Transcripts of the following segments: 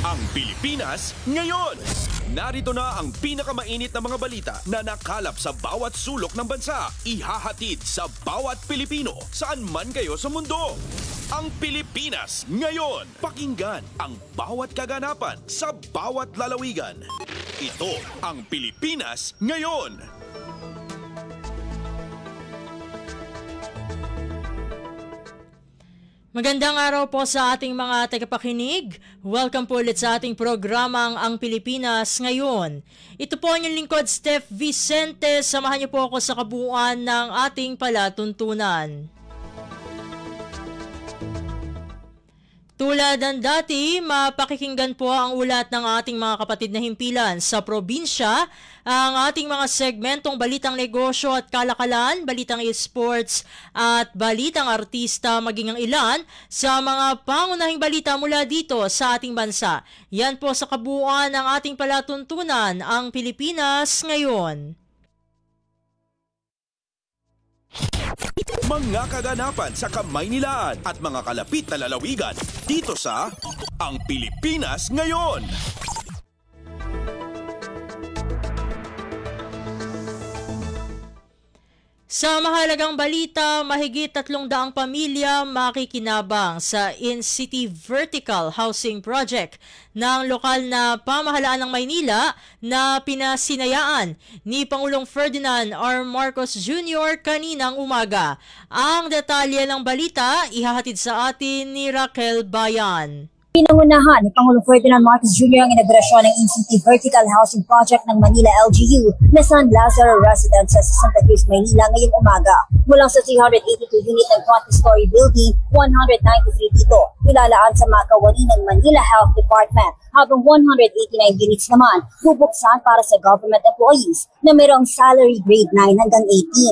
Ang Pilipinas ngayon. Narito na ang pinakamainit na mga balita na nakalap sa bawat sulok ng bansa. Ihahatid sa bawat Pilipino saan man kayo sa mundo. Ang Pilipinas ngayon. Pakinggan ang bawat kaganapan sa bawat lalawigan. Ito ang Pilipinas ngayon. Magandang araw po sa ating mga tagapakinig. Welcome po ulit sa ating programang Ang Pilipinas Ngayon. Ito po ang inyong lingkod, Steph Vicente. Samahan niyo po ako sa kabuuan ng ating palatuntunan. Tulad ng dati, mapakikinggan po ang ulat ng ating mga kapatid na himpilan sa probinsya, ang ating mga segmentong balitang negosyo at kalakalan, balitang esports at balitang artista, maging ang ilan sa mga pangunahing balita mula dito sa ating bansa. Yan po sa kabuuan ng ating palatuntunan, ang Pilipinas Ngayon. Mga kaganapan sa Kamaynilaan at mga kalapit na lalawigan dito sa Ang Pilipinas Ngayon. Sa mahalagang balita, mahigit 300 pamilya makikinabang sa In-City Vertical Housing Project ng lokal na pamahalaan ng Maynila na pinasinayaan ni Pangulong Ferdinand R. Marcos Jr. kaninang umaga. Ang detalye ng balita ihahatid sa atin ni Raquel Bayan. Pinangunahan ni Pangulong Ferdinand Marcos Jr. ang inaugurasyon ng In-City Vertical Housing Project ng Manila LGU na San Lazaro Residence sa Santa Cruz, Maynila ngayong umaga. Mulang sa 382 unit ng 20-story building, 193 dito ilalaan sa makawani ng Manila Health Department, habang 189 units naman bubuksan para sa government employees na mayroong salary grade 9 hanggang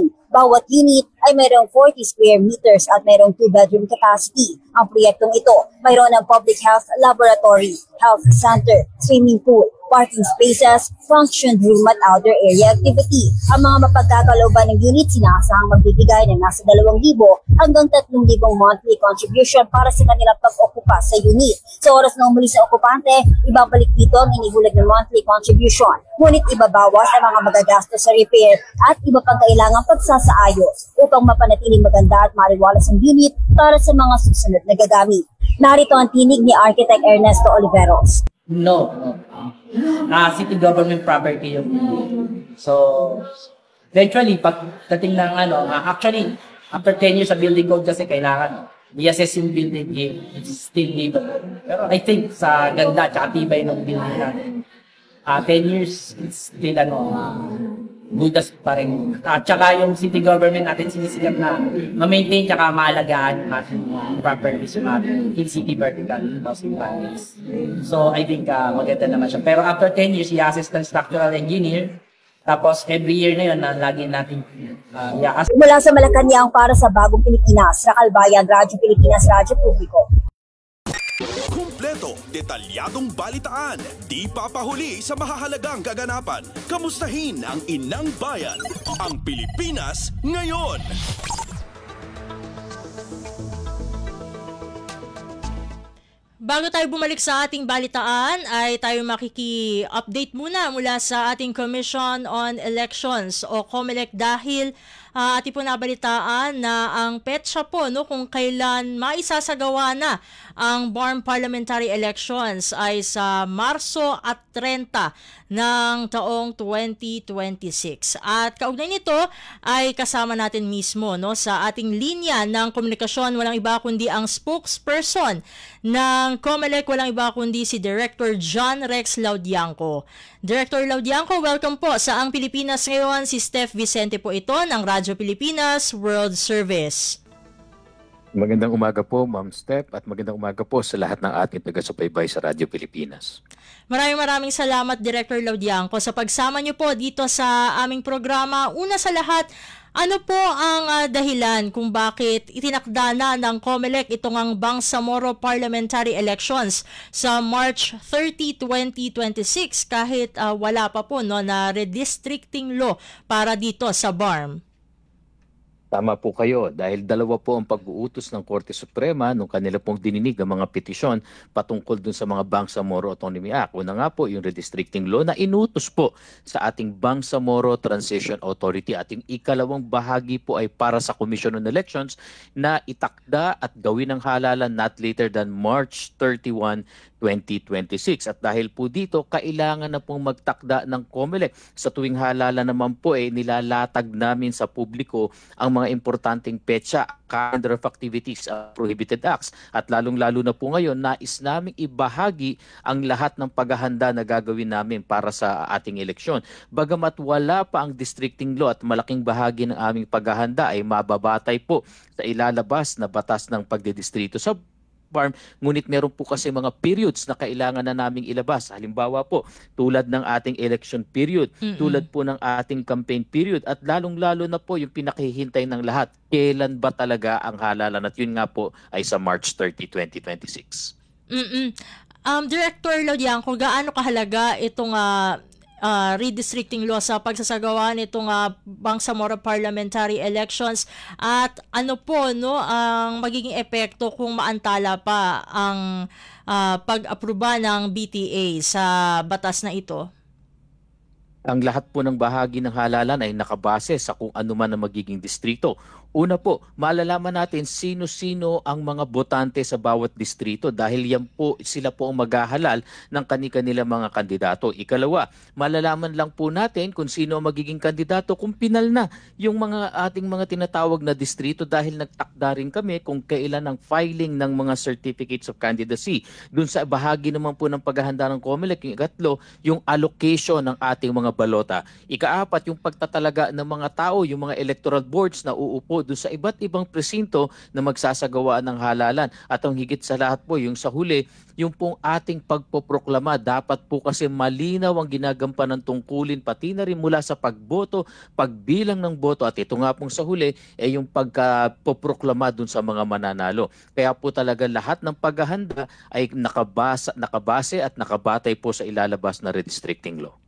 18. Bawat unit ay mayroong 40 square meters at mayroong 2-bedroom capacity. Ang proyektong ito mayroon ng public health laboratory, health center, swimming pool, parking spaces, function room at outdoor area activity. Ang mga mapagkakalooban ng unit sinasahang magbibigay ng nasa 2,000 hanggang 3,000 monthly contribution para sa kanilang pag-okupa sa unit. Sa oras na umuli sa okupante, ibabalik dito ang inibulag ng monthly contribution. Ngunit ibabawas ang mga magagastos sa repair at iba pang kailangang pagsasaayos upang mapanatiling maganda at mariwalas ang unit para sa mga susunod na gagamit. Narito ang tinig ni Architect Ernesto Oliveros. No. City government property yung So, eventually, pagdating ng actually, after 10 years sa building code kasi kailangan i-assess yung building if it's still livable. Pero I think sa ganda at tibay ng building natin, 10 years, it's still good as pa rin. At saka yung city government natin sinisikap na ma-maintain tsaka maalagaan natin properties yung ating in-city vertical housing projects. So I think maganda naman siya. Pero after 10 years, i-assess ng structural engineer. Tapos every year na yun, lagi natin i-assess. Mula sa Malacanang para sa Bagong Pilipinas, Raquel Bayan, Radyo Pilipinas, Radyo Publiko. Kumpleto, detalyadong balitaan, di papahuli sa mahahalagang kaganapan. Kamustahin ang inang bayan, ang Pilipinas ngayon. Bago tayo bumalik sa ating balitaan, ay tayo makiki-update mula sa ating Commission on Elections o COMELEC dahil ating po nabalitaan na ang petsa po kung kailan maisasagawa na ang BARM parliamentary elections ay sa Marso at 30 ng taong 2026. At kaugnay nito ay kasama natin mismo sa ating linya ng komunikasyon, walang iba kundi ang spokesperson ng COMELEC, walang iba kundi si Director John Rex Laudianco. Director Laudianco, welcome po sa Ang Pilipinas Ngayon. Si Steph Vicente po ito ng Radyo Pilipinas World Service. Magandang umaga po, Ma'am Steph, at magandang umaga po sa lahat ng ating taga-subaybay sa Radyo Pilipinas. Maraming salamat, Director Laudianco, sa pagsama niyo po dito sa aming programa. Una sa lahat, ano po ang dahilan kung bakit itinakda na ng COMELEC itong ang Bangsamoro Parliamentary Elections sa March 30, 2026 kahit wala pa po na redistricting law para dito sa BARM? Tama po kayo dahil dalawa po ang pag-uutos ng Korte Suprema nung kanila pong dininig ang mga petisyon patungkol dun sa mga Bangsamoro Autonomy Act. Una nga po yung redistricting law na inutos po sa ating Bangsamoro Transition Authority. At yung ikalawang bahagi po ay para sa Commission on Elections na itakda at gawin ang halalan not later than March 31, 2026. At dahil po dito, kailangan na pong magtakda ng COMELEC. Sa tuwing halala naman po nilalatag namin sa publiko ang mga importanteng petsa, calendar of activities, prohibited acts. At lalong-lalo na po ngayon, nais naming ibahagi ang lahat ng paghahanda na gagawin namin para sa ating eleksyon. Bagamat wala pa ang districting law at malaking bahagi ng aming paghahanda ay mababatay po sa ilalabas na batas ng pagdidistrito sa farm, ngunit meron po kasi mga periods na kailangan na naming ilabas. Halimbawa po, tulad ng ating election period, tulad po ng ating campaign period, at lalong-lalo na po yung pinakihintay ng lahat, kailan ba talaga ang halalan, at yun nga po ay sa March 30, 2026. Director Laudian, kung gaano kahalaga itong redistricting law sa pagsasagawa nitong Bangsamoro parliamentary elections, at ano po ang magiging epekto kung maantala pa ang pag-aproba ng BTA sa batas na ito? Ang lahat po ng bahagi ng halalan ay nakabase sa kung ano man ang magiging distrito. Una po, malalaman natin sino-sino ang mga botante sa bawat distrito dahil yan po, sila po ang maghahalal ng kani-kanila mga kandidato. Ikalawa, malalaman lang po natin kung sino ang magiging kandidato kung pinal na yung mga ating mga tinatawag na distrito dahil nagtakda rin kami kung kailan ang filing ng mga certificates of candidacy. Doon sa bahagi naman po ng paghahanda ng COMELEC, yung ikatlo, yung allocation ng ating mga balota. Ikaapat, yung pagtatalaga ng mga tao, yung mga electoral boards na uupo doon sa iba't ibang presinto na magsasagawa ng halalan. At ang higit sa lahat po, yung sa huli, yung pong ating pagpoproklama, dapat po kasi malinaw ang ginagampan ng tungkulin, pati na rin mula sa pagboto, pagbilang ng boto, at ito nga pong sa huli, yung pagpoproklama doon sa mga mananalo. Kaya po talaga lahat ng paghahanda ay nakabase at nakabatay po sa ilalabas na redistricting law.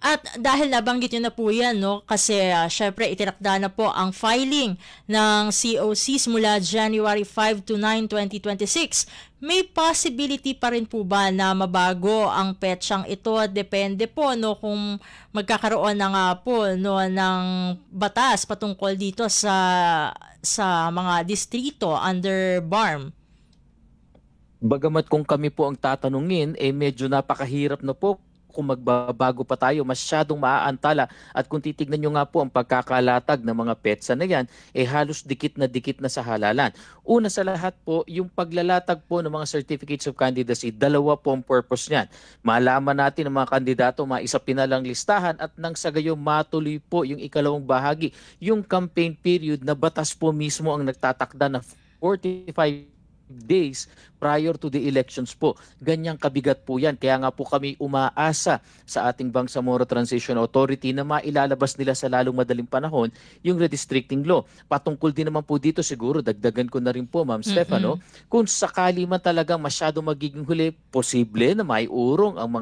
At dahil nabanggit nyo na po yan, kasi syempre itinakda na po ang filing ng COCs mula January 5 to 9, 2026. May possibility pa rin po ba na mabago ang petsang ito? Depende po kung magkakaroon na nga po ng batas patungkol dito sa mga distrito under BARM. Bagamat kung kami po ang tatanungin, medyo napakahirap na po kung magbabago pa tayo, masyadong maaantala. At kung titignan nyo nga po ang pagkakalatag ng mga petsa na yan, halos dikit na sa halalan. Una sa lahat po, yung paglalatag po ng mga certificates of candidacy, dalawa po ang purpose niyan. Malaman natin ang mga kandidato, maisa pinalang listahan, at nang sa gayon matuloy po yung ikalawang bahagi, yung campaign period na batas po mismo ang nagtatakda na 45 days prior to the elections po. Ganyang kabigat po yan. Kaya nga po kami umaasa sa ating Bangsamoro Transition Authority na mailalabas nila sa lalong madaling panahon yung redistricting law. Patungkol din naman po dito siguro, dagdagan ko na rin po, Ma'am Stefano, kung sakali man talaga masyado magiging huli, posible na may urong ang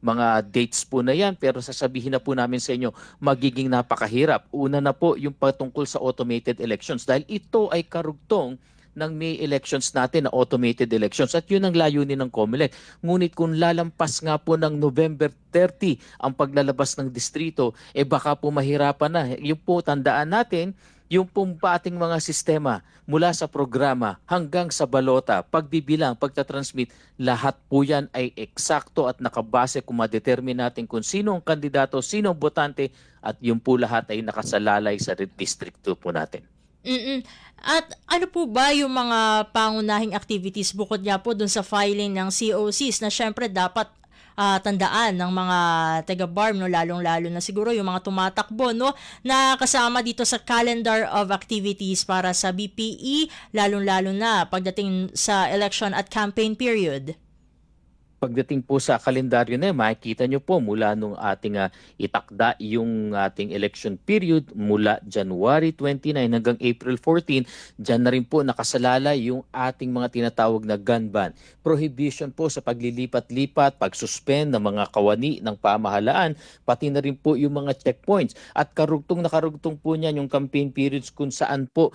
mga dates po na yan, pero sasabihin na po namin sa inyo, magiging napakahirap. Una na po yung patungkol sa automated elections dahil ito ay karugtong ng May elections natin na automated elections, at yun ang layunin ng COMELEC. Ngunit kung lalampas nga po ng November 30 ang paglalabas ng distrito, baka po mahirapan na. Yung po tandaan natin, yung pong ating mga sistema mula sa programa hanggang sa balota, pagbibilang, pagtatransmit, lahat po yan ay eksakto at nakabase kung ma-determine natin kung sino ang kandidato, sino ang botante, at yung po lahat ay nakasalalay sa distrito po natin. At ano po ba yung mga pangunahing activities bukod nga po dun sa filing ng COCs na syempre dapat tandaan ng mga taga-BARM, lalong-lalo na siguro yung mga tumatakbo na kasama dito sa calendar of activities para sa BPE, lalong-lalo na pagdating sa election at campaign period? pagdating po sa kalendaryo na yan, makikita nyo po mula nung ating itakda yung ating election period mula January 29 hanggang April 14, dyan na rin po nakasalalay yung ating mga tinatawag na gun ban. Prohibition po sa paglilipat-lipat, pagsuspend ng mga kawani ng pamahalaan, pati na rin po yung mga checkpoints. At nakarugtong po niyan yung campaign periods kung saan po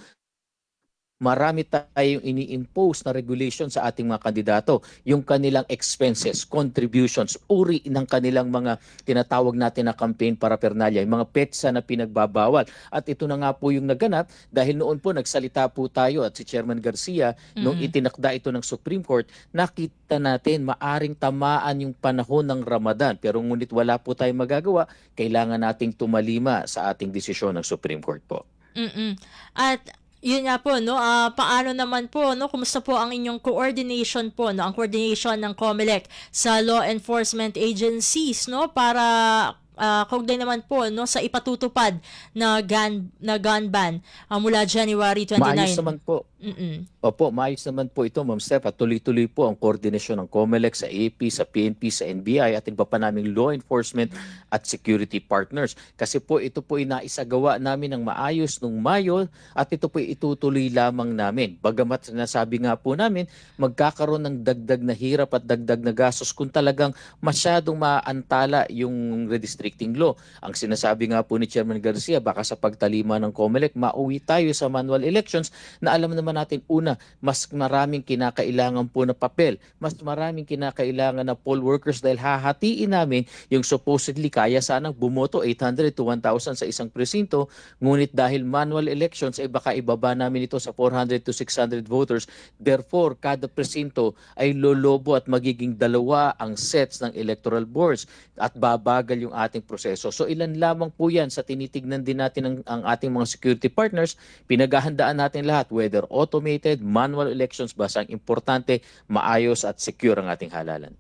marami tayong ini-impose na regulation sa ating mga kandidato. Yung kanilang expenses, contributions, uri ng kanilang mga tinatawag natin na campaign paraphernalia, yung mga petsa na pinagbabawal. At ito na nga po yung naganap dahil noon po nagsalita po tayo at si Chairman Garcia, nung itinakda ito ng Supreme Court, nakita natin maaring tamaan yung panahon ng Ramadan. Pero ngunit wala po tayong magagawa, kailangan nating tumalima sa ating desisyon ng Supreme Court po. At yun nga po, no, paano naman po, no, kumusta po ang inyong coordination po, no, ang coordination ng COMELEC sa law enforcement agencies, no, para kaugnay naman po, no, sa ipatutupad na gun ban mula January 29. Maayos naman po. Opo, maayos naman po ito, Ma'am Steph, at tuloy-tuloy po ang koordinasyon ng COMELEC sa AP, sa PNP, sa NBI at iba pa naming law enforcement at security partners. Kasi po ito po inaisagawa namin ng maayos nung Mayo at ito po itutuloy lamang namin. Bagamat sinasabi nga po namin, magkakaroon ng dagdag na hirap at dagdag na gastos kung talagang masyadong maantala yung redistricting law. Ang sinasabi nga po ni Chairman Garcia, baka sa pagtalima ng COMELEC, mauwi tayo sa manual elections na alam naman natin, una, mas maraming kinakailangan po na papel, mas maraming kinakailangan na poll workers dahil hahatiin namin yung supposedly kaya sanang bumoto 800 to 1,000 sa isang presinto, ngunit dahil manual elections ay baka ibaba namin ito sa 400 to 600 voters. Therefore, kada presinto ay lolobo at magiging dalawa ang sets ng electoral boards at babagal yung ating proseso. So ilan lamang po yan sa tinitignan din natin ang ating mga security partners, pinaghahandaan natin lahat, whether automated, manual elections, basta ang importante, maayos at secure ang ating halalan.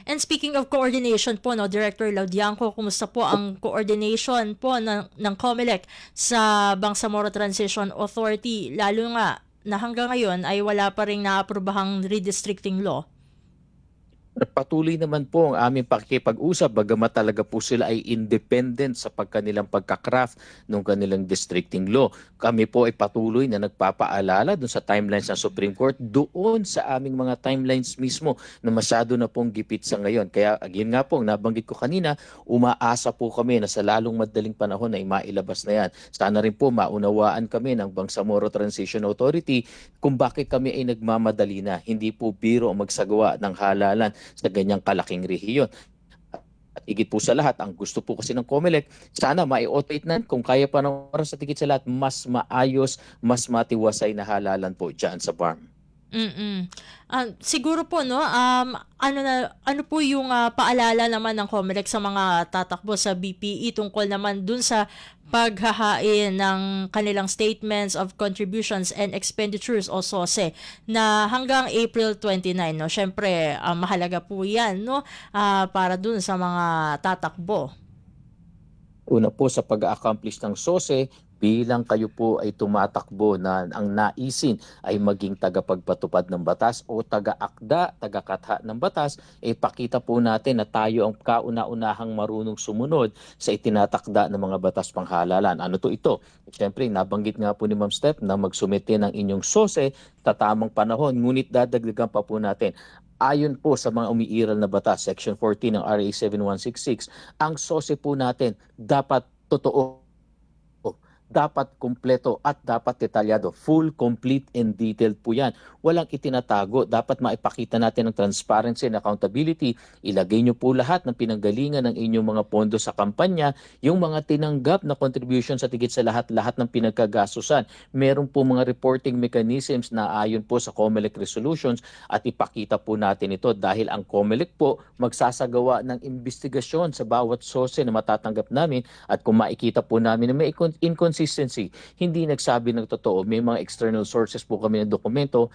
And speaking of coordination po, no, Director Laudianco, kumusta po ang coordination po ng COMELEC sa Bangsamoro Transition Authority, lalo nga na hanggang ngayon ay wala pa rin naaprobahang redistricting law? Patuloy naman po ang aming pakikipag-usap bagamat talaga po sila ay independent sa pagkanilang pagkakraft ng kanilang districting law. Kami po ay patuloy na nagpapaalala doon sa timelines ng Supreme Court, doon sa aming mga timelines mismo na masyado na pong gipit sa ngayon. Kaya yun nga po, nabanggit ko kanina, umaasa po kami na sa lalong madaling panahon ay mailabas na yan. Sana rin po maunawaan kami ng Bangsamoro Transition Authority kung bakit kami ay nagmamadali na. Hindi po biro ang magsagawa ng halalan sa ganyang kalaking rehiyon. At higit po sa lahat, ang gusto po kasi ng COMELEC, sana mai-automate na kung kaya pa ng oras at higit sa lahat, mas maayos, mas matiwasay na halalan po dyan sa BARM. Siguro po, no, ano po yung paalala naman ng COMELEC sa mga tatakbo sa BPE tungkol naman dun sa paghahain ng kanilang statements of contributions and expenditures o SOSE na hanggang April 29, no? Syempre, mahalaga po 'yan, no, para dun sa mga tatakbo. Una po sa pag-accomplish ng SOSE, bilang kayo po ay tumatakbo na ang naisin ay maging tagapagpatupad ng batas o taga-akda, taga-katha ng batas, pakita po natin na tayo ang kauna-unahang marunong sumunod sa itinatakda ng mga batas panghalalan. Ano to ito? Siyempre, nabanggit nga po ni Ma'am Steph na magsumite ng inyong SOSE sa tamang panahon, ngunit dadagdagan pa po natin. Ayon po sa mga umiiral na batas, Section 14 ng RA 7166, ang SOSE po natin dapat totoo, dapat kumpleto at dapat detalyado. Full, complete, and detailed po yan. Walang itinatago. Dapat maipakita natin ang transparency and accountability. Ilagay nyo po lahat ng pinanggalingan ng inyong mga pondo sa kampanya, yung mga tinanggap na contributions sa tigit sa lahat ng pinagkagastusan. Meron po mga reporting mechanisms na ayon po sa COMELEC resolutions at ipakita po natin ito dahil ang COMELEC po magsasagawa ng investigasyon sa bawat SOSE na matatanggap namin at kung makikita po namin na may inconsistency, hindi nagsabi ng totoo, may mga external sources po kami ng dokumento,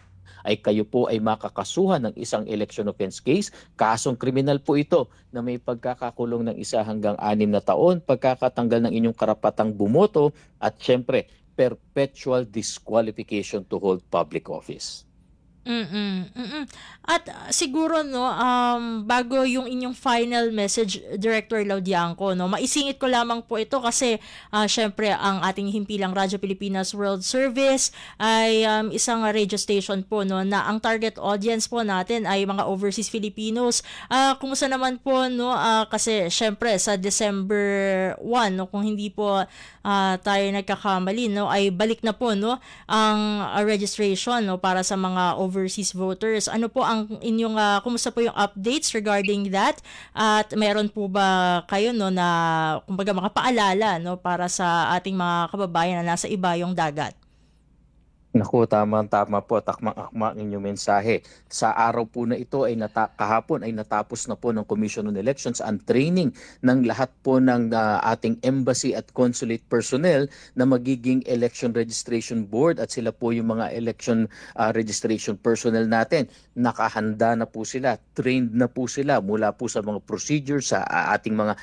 ay kayo po ay makakasuhan ng isang election offense case. Kasong kriminal po ito na may pagkakakulong ng 1 hanggang 6 na taon, pagkakatanggal ng inyong karapatang bumoto at syempre perpetual disqualification to hold public office. At siguro no, bago yung inyong final message, Director Laudianco, no, maisingit ko lamang po ito kasi syempre ang ating himpilang Radyo Pilipinas World Service ay isang radio station po, no, na ang target audience po natin ay mga overseas Filipinos. Kumusta naman po, no, kasi syempre sa December 1, no, kung hindi po tayo nagkakamali, no, ay balik na po, no, ang registration, no, para sa mga overseas voters. Ano po ang inyong kumusta po yung updates regarding that? At meron po ba kayo, no, na kumbaga makapaalala, no, para sa ating mga kababayan na nasa ibayong dagat? Naku, tama po, takma-akma ang inyong mensahe. Sa araw po na ito ay kahapon ay natapos na po ng Commission on Elections ang training ng lahat po ng ating embassy at consulate personnel na magiging election registration board at sila po yung mga election registration personnel natin. Nakahanda na po sila, trained na po sila mula po sa mga procedures sa ating mga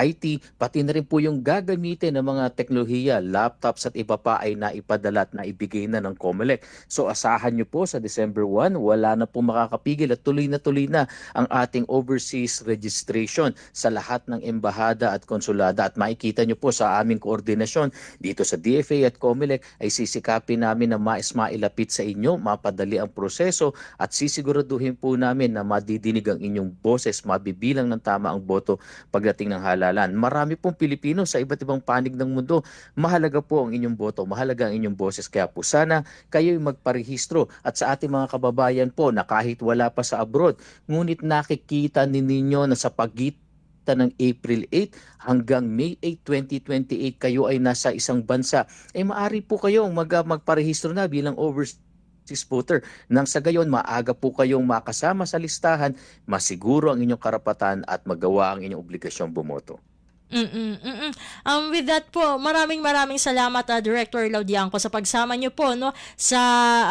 IT, pati na rin po yung gagamitin ng mga teknolohiya, laptops at iba pa ay naipadala at naibigay na ng COMELEC. So asahan nyo po sa December 1, wala na po makakapigil at tuloy na ang ating overseas registration sa lahat ng embahada at konsulada. At makikita nyo po sa aming koordinasyon dito sa DFA at COMELEC ay sisikapin namin na mailapit sa inyo, mapadali ang proseso at sisiguraduhin po namin na madidinig ang inyong boses, mabibilang ng tama ang boto pagdating ng halalan. Marami pong Pilipino sa iba't ibang panig ng mundo. Mahalaga po ang inyong boto, mahalaga ang inyong boses. Kaya po sana kayo'y magparehistro at sa ating mga kababayan po na kahit wala pa sa abroad, ngunit nakikita ninyo na sa pagitan ng April 8 hanggang May 8, 2028 kayo ay nasa isang bansa, maaari po kayong magparehistro na bilang overseas voter. Nang sa gayon, maaga po kayong makasama sa listahan, masiguro ang inyong karapatan at magawa ang inyong obligasyong bumoto. With that po, maraming salamat Director Laudianco sa pagsama niyo po, no, sa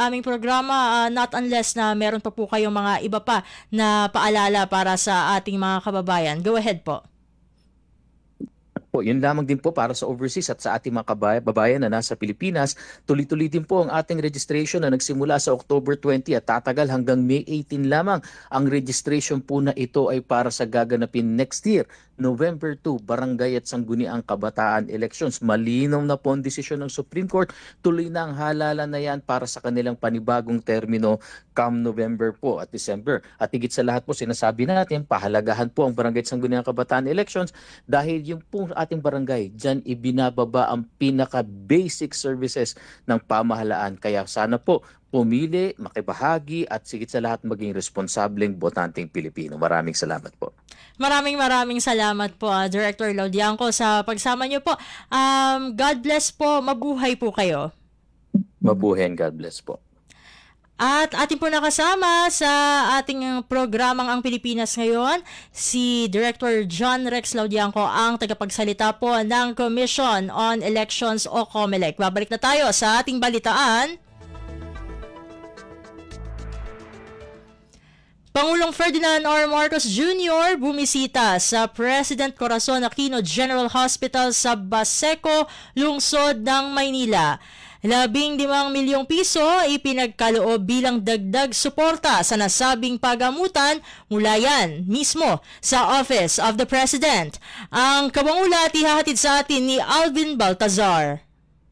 aming programa, not unless na meron pa po kayong mga iba pa na paalala para sa ating mga kababayan. Go ahead po. Yun lamang din po para sa overseas at sa ating mga kababayan na nasa Pilipinas. Tuloy-tuloy din po ang ating registration na nagsimula sa October 20 at tatagal hanggang May 18 lamang. Ang registration po na ito ay para sa gaganapin next year, November 2, Barangay at Sangguniang Kabataan Elections. Malinaw na po ang desisyon ng Supreme Court. Tuloy na ang halalan na yan para sa kanilang panibagong termino come November po at December. At higit sa lahat po, sinasabi natin, pahalagahan po ang Barangay at Sangguniang Kabataan Elections dahil yung po ating barangay, dyan ibinababa ang pinaka-basic services ng pamahalaan. Kaya sana po, pumili, makibahagi at sigit sa lahat maging responsableng botanteng Pilipino. Maraming salamat po. Maraming salamat po Director Laudianco sa pagsama niyo po. God bless po, mabuhay po kayo. Mabuhay, God bless po. At ating po nakasama sa ating programang Ang Pilipinas Ngayon, si Director John Rex Laudianco, ang tagapagsalita po ng Commission on Elections o COMELEC. Babalik na tayo sa ating balitaan. Pangulong Ferdinand R. Marcos Jr. bumisita sa President Corazon Aquino General Hospital sa Baseco, lungsod ng Maynila. 15 milyong piso ipinagkaloob bilang dagdag suporta sa nasabing pagamutan mula yan mismo sa Office of the President. Ang kabangulat ihahatid sa atin ni Alvin Baltazar.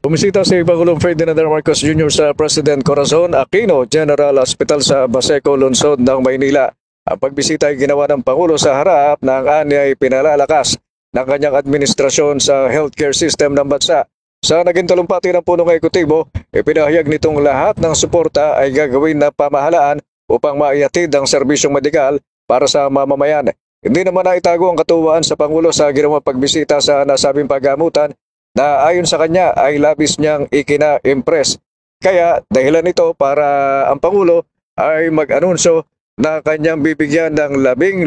Bumisita si Pangulong Ferdinand R. Marcos Jr. sa President Corazon Aquino General Hospital sa Baseco, lungsod ng Maynila. Ang pagbisita ay ginawa ng Pangulo sa harap ng anyay pinalalakas ng kanyang administrasyon sa healthcare system ng bansa. Sa naging talumpati ng punong ekutibo, ipinahayag nitong lahat ng suporta ay gagawin na pamahalaan upang maihatid ang serbisyong medikal para sa mamamayan. Hindi naman naitago ang katuwaan sa Pangulo sa ginawang pagbisita sa nasabing paggamutan na ayon sa kanya ay labis niyang ikina-impress. Kaya dahilan ito para ang Pangulo ay mag-anunsyo na kanyang bibigyan ng 15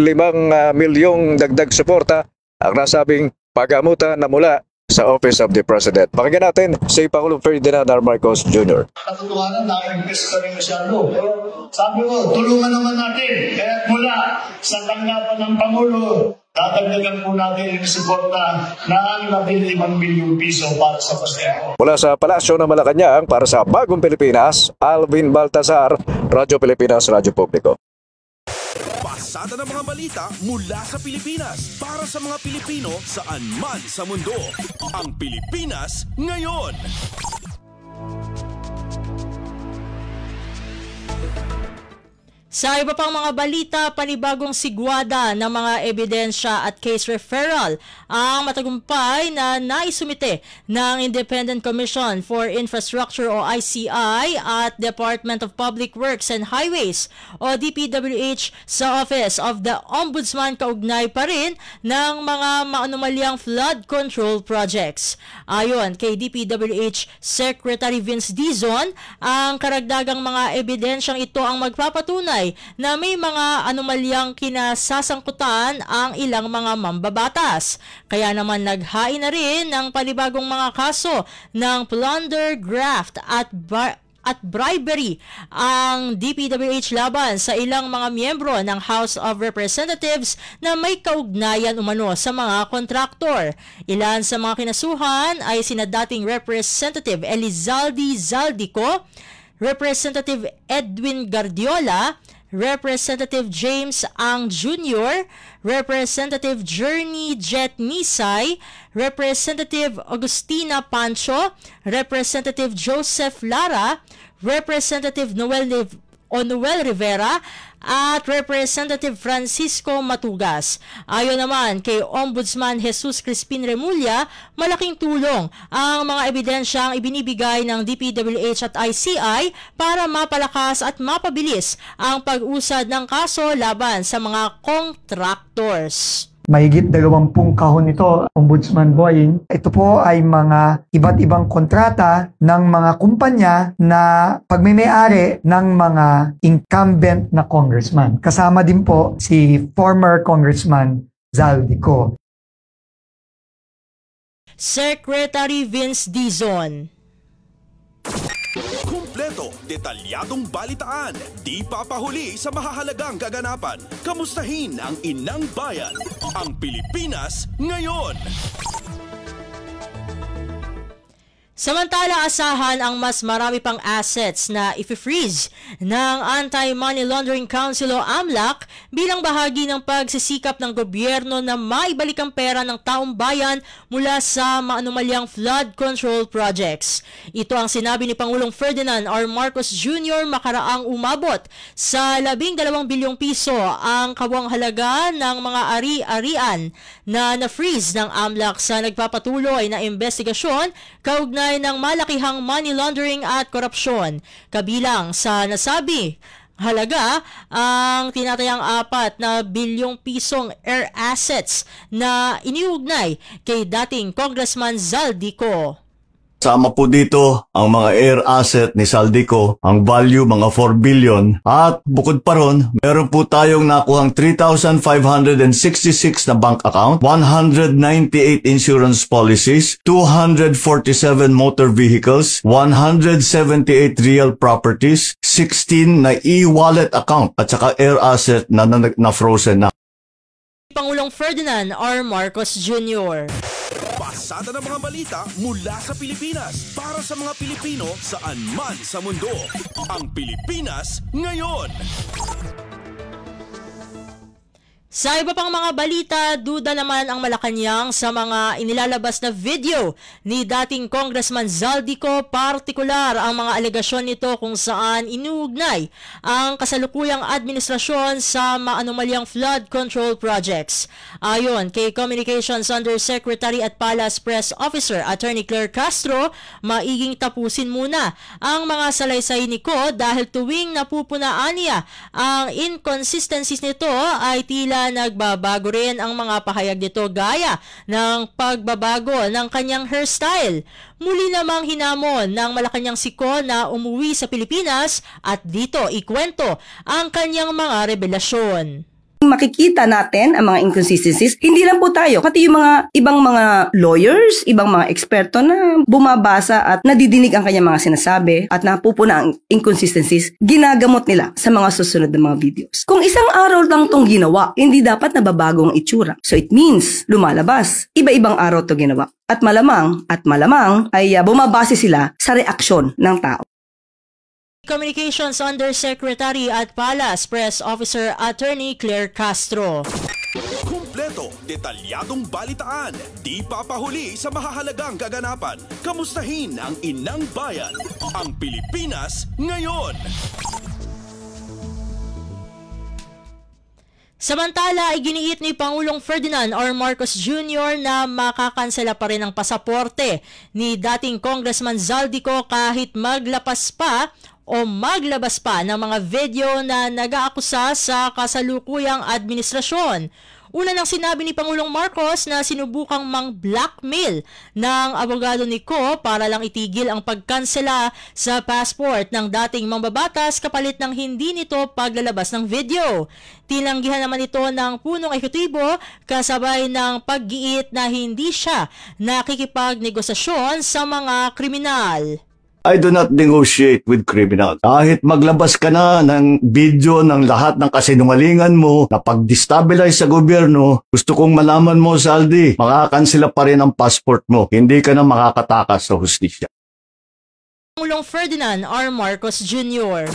milyong dagdag suporta ang nasabing paggamutan na mula sa Office of the President. Pakinggan natin si Pangulong Ferdinand R. Marcos Jr. Katotohanan, na-invest ka rin masyado. Sabi ko, tulungan naman natin. Kaya mula sa tanggapan ng Pangulo, Dadagdagan po natin yung suporta ng 15 milyong piso para sa Paseco. Mula sa Palasyo ng Malacanang para sa Bagong Pilipinas, Alvin Baltazar, Radyo Pilipinas, Radyo Publiko. Pasada ng mga balita mula sa Pilipinas para sa mga Pilipino saan man sa mundo. Ang Pilipinas Ngayon. Sa iba pang mga balita, panibagong sigwada ng mga ebidensya at case referral ang matagumpay na naisumite ng Independent Commission for Infrastructure o ICI at Department of Public Works and Highways o DPWH sa Office of the Ombudsman kaugnay pa rin ng mga maanumalyang flood control projects. Ayon kay DPWH Secretary Vince Dizon, ang karagdagang mga ebidensyang ito ang magpapatunay na may mga anomalyang kinasasangkutan ang ilang mga mambabatas. Kaya naman naghain na rin ng panibagong mga kaso ng plunder, graft at bribery ang DPWH laban sa ilang mga miyembro ng House of Representatives na may kaugnayan umano sa mga kontraktor. Ilan sa mga kinasuhan ay sina dating Representative Elizalde Zaldico, Representative Edwin Guardiola, Representative James Ang Jr., Representative Journey Jet Nisay, Representative Agustina Pancho, Representative Joseph Lara, Representative Noel Rivera, at Representative Francisco Matugas. Ayon naman kay Ombudsman Jesus Crispin Remulla, malaking tulong ang mga ebidensyang ibinibigay ng DPWH at ICI para mapalakas at mapabilis ang pag-usad ng kaso laban sa mga contractors. Mahigit 20 kahon ito, Ombudsman Boying. Ito po ay mga iba't ibang kontrata ng mga kumpanya na pagmimay-ari ng mga incumbent na congressman. Kasama din po si former Congressman Zaldico. Secretary Vince Dizon. Kumpleto, detalyadong balitaan, di papahuli sa mahahalagang kaganapan. Kamustahin ang inang bayan, ang Pilipinas Ngayon. Samantala, asahan ang mas marami pang assets na i-freeze ng Anti-Money Laundering Council o AMLAC bilang bahagi ng pagsisikap ng gobyerno na maibalik ang pera ng taong bayan mula sa maanumalyang flood control projects. Ito ang sinabi ni Pangulong Ferdinand R. Marcos Jr. makaraang umabot sa 12 bilyong piso ang kawang halaga ng mga ari-arian na na-freeze ng AMLAC sa nagpapatuloy na investigasyon kaugnay ng malakihang money laundering at korupsyon. Kabilang sa nasabi halaga ang tinatayang 4 bilyong pisong air assets na iniugnay kay dating Congressman Zaldico. Sama po dito ang mga air asset ni Zaldico, ang value mga 4 billion. At bukod pa ron, meron po tayong nakuhang 3,566 na bank account, 198 insurance policies, 247 motor vehicles, 178 real properties, 16 na e-wallet account at saka air asset na frozen na. Pangulong Ferdinand R. Marcos Jr. Pasada ng mga balita mula sa Pilipinas para sa mga Pilipino saan man sa mundo. Ang Pilipinas Ngayon. Sa iba pang mga balita, duda naman ang Malacanang sa mga inilalabas na video ni dating Congressman Zaldico, partikular ang mga alegasyon nito kung saan inuugnay ang kasalukuyang administrasyon sa maanumalyang flood control projects. Ayon kay Communications Undersecretary at Palace Press Officer Attorney Claire Castro, maiging tapusin muna ang mga salaysay nito dahil tuwing napupunaan niya ang inconsistencies nito ay tila nagbabago rin ang mga pahayag nito gaya ng pagbabago ng kanyang hairstyle. Muli namang hinamon ng Malacanang Siko na umuwi sa Pilipinas at dito ikwento ang kanyang mga revelasyon. Makikita natin ang mga inconsistencies. Hindi lang po tayo, pati yung mga ibang mga lawyers, ibang mga eksperto na bumabasa at nadidinig ang kanyang mga sinasabi at napupuna ang inconsistencies, ginagamot nila sa mga susunod na mga videos. Kung isang araw lang tong ginawa, hindi dapat nababago ang itsura. So it means, lumalabas. Iba-ibang araw to ginawa. At malamang ay bumabase sila sa reaksyon ng tao. Communications Undersecretary at Palace Press Officer Attorney Claire Castro. Kumpleto, detalyadong balitaan, di papahuli sa mahahalagang kaganapan. Kamustahin ang inang bayan, ang Pilipinas ngayon. Samantala, iginiit ni Pangulong Ferdinand R. Marcos Jr. na makakansela pa rin ang pasaporte ni dating Congressman Zaldico kahit maglabas pa ng mga video na nag-aakusa sa kasalukuyang administrasyon. Una nang sinabi ni Pangulong Marcos na sinubukang mang-blackmail ng abogado ni Ko para lang itigil ang pagkansela sa passport ng dating mambabatas kapalit ng hindi nito paglalabas ng video. Tinanggihan naman ito ng punong ehekutibo kasabay ng paggiit na hindi siya nakikipagnegosasyon sa mga kriminal. I do not negotiate with criminals. Kahit maglabas ka na ng video ng lahat ng kasinungalingan mo na pag-destabilize sa gobyerno, gusto kong malaman mo, Zaldi, makakansela pa rin ang passport mo. Hindi ka na makakatakas sa hustisya. Pangulong Ferdinand R. Marcos Jr.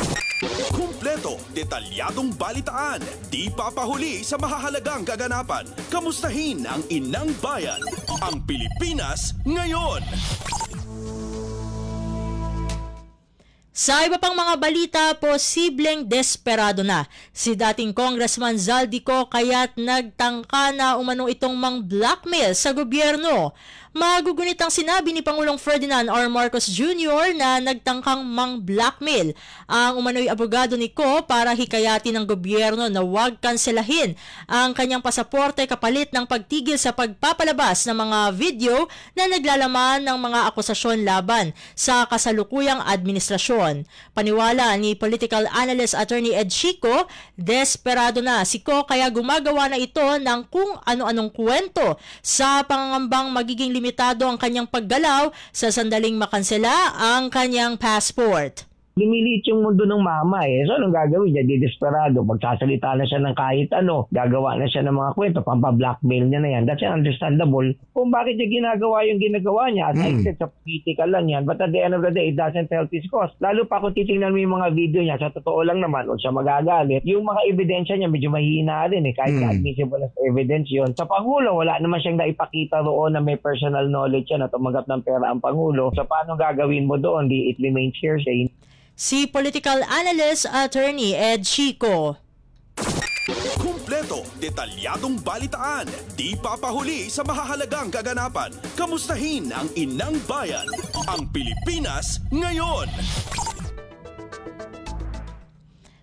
Kumpleto, detalyadong balitaan, di papahuli sa mahahalagang kaganapan. Kamustahin ang inang bayan, ang Pilipinas ngayon. Sa iba pang mga balita, posibleng desperado na si dating Congressman Zaldico kaya't nagtangka na umano itong mang-blackmail sa gobyerno. Magugunit ang sinabi ni Pangulong Ferdinand R. Marcos Jr. na nagtangkang mang-blackmail ang umano'y abogado ni Ko para hikayatin ng gobyerno na huwag kanselahin ang kanyang pasaporte kapalit ng pagtigil sa pagpapalabas ng mga video na naglalaman ng mga akusasyon laban sa kasalukuyang administrasyon. Paniwala ni political analyst Attorney Ed Chico, desperado na si Ko kaya gumagawa na ito ng kung ano-anong kwento sa pangangambang magiging limitado ang kanyang paggalaw sa sandaling makansela ang kanyang passport. Lumiliit yung mundo ng mama eh. So anong gagawin niya? Di-desperado. Magsasalita na siya ng kahit ano. Gagawa na siya ng mga kwento. Pampa-blackmail niya na yan. That's understandable. Kung bakit niya ginagawa yung ginagawa niya. As I said, sa political lang yan. But at the end of the day, it doesn't help his cause. Lalo pa kung titingnan mo yung mga video niya, sa totoo lang naman, o siya magagalit, yung mga ebidensya niya medyo mahihina rin eh. Kahit admissible as evidence yun. Sa Pangulo, wala naman siyang naipakita roon na may personal knowledge siya na tumanggap ng pera ang Pangulo. So paano gagawin mo doon? It remains hearsay. Si political analyst Attorney Ed Chico. Kumpleto, detalyadong balitaan, di papahuli sa mahahalagang kaganapan. Kamustahin ang inang bayan, ang Pilipinas ngayon.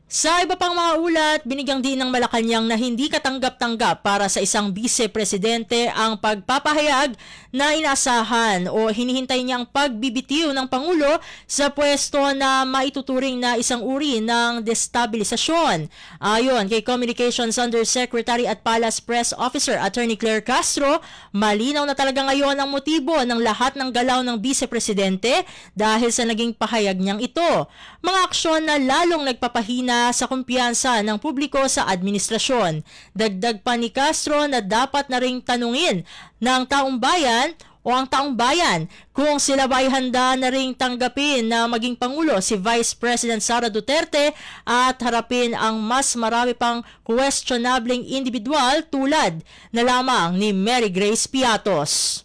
Sa iba pang mga ulat, binigyang din ng Malacanang na hindi katanggap-tanggap para sa isang vice-presidente ang pagpapahayag na inaasahan o hinihintay niya ang pagbibitiw ng Pangulo sa pwesto na maituturing na isang uri ng destabilisasyon. Ayon kay Communications Undersecretary at Palace Press Officer Attorney Claire Castro, malinaw na talaga ngayon ang motibo ng lahat ng galaw ng vice-presidente dahil sa naging pahayag niyang ito. Mga aksyon na lalong nagpapahina sa kumpiyansa ng publiko sa administrasyon. Dagdag pa ni Castro na dapat na ring tanungin ng taong bayan o ang taong bayan kung sila ba ay handa na ring tanggapin na maging Pangulo si Vice President Sara Duterte at harapin ang mas marami pang questionableng individual tulad na lamang ni Mary Grace Piatos.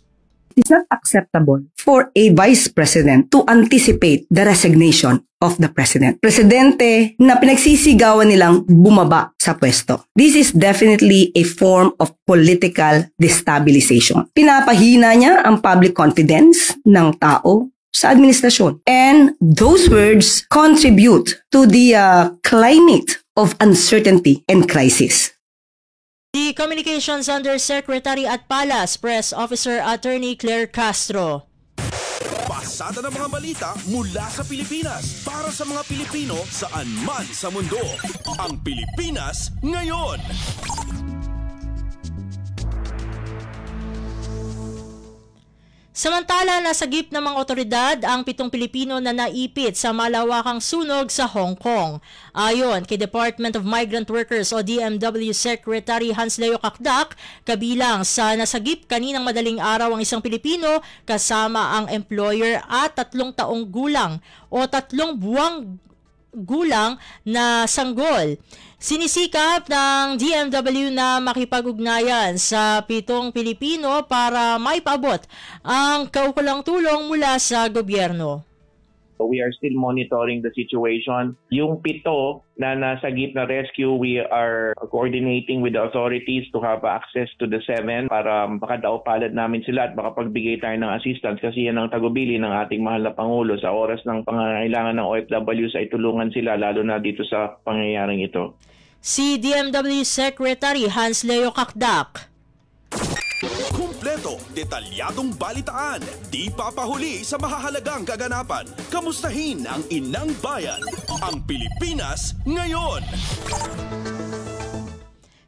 It's not acceptable for a vice president to anticipate the resignation of the president. Presidente na pinagsisigawan nilang bumaba sa pwesto. This is definitely a form of political destabilization. Pinapahina niya ang public confidence ng tao sa administrasyon. And those words contribute to the climate of uncertainty and crisis. The Communications Undersecretary at Palace Press Officer Attorney Claire Castro. Pasada ng mga balita mula sa Pilipinas para sa mga Pilipino saan man sa mundo. Ang Pilipinas Ngayon. Samantala, nasagip ng mga otoridad ang 7 Pilipino na naipit sa malawakang sunog sa Hong Kong. Ayon kay Department of Migrant Workers o DMW Secretary Hans Leo Kakdak, kabilang sa nasagip kaninang madaling araw ang isang Pilipino kasama ang employer at 3 taong gulang o 3 buwang gulang na sanggol. Sinisikap ng DMW na makipag-ugnayan sa 7 Pilipino para maipaabot ang kaukulang tulong mula sa gobyerno. We are still monitoring the situation. Yung 7 na nasagip na rescue, we are coordinating with the authorities to have access to the 7 para makadaupalad namin sila at makapagbigay tayo ng assistance kasi yan ang tagubili ng ating mahal na Pangulo. Sa oras ng pangangailangan ng OFWs ay tulungan sila lalo na dito sa pangyayaring ito. Si DMW Secretary Hans Leo Kakdak. Kumpleto, detalyadong balitaan, di papahuli sa mahahalagang kaganapan. Kamustahin ang inang bayan, ang Pilipinas Ngayon.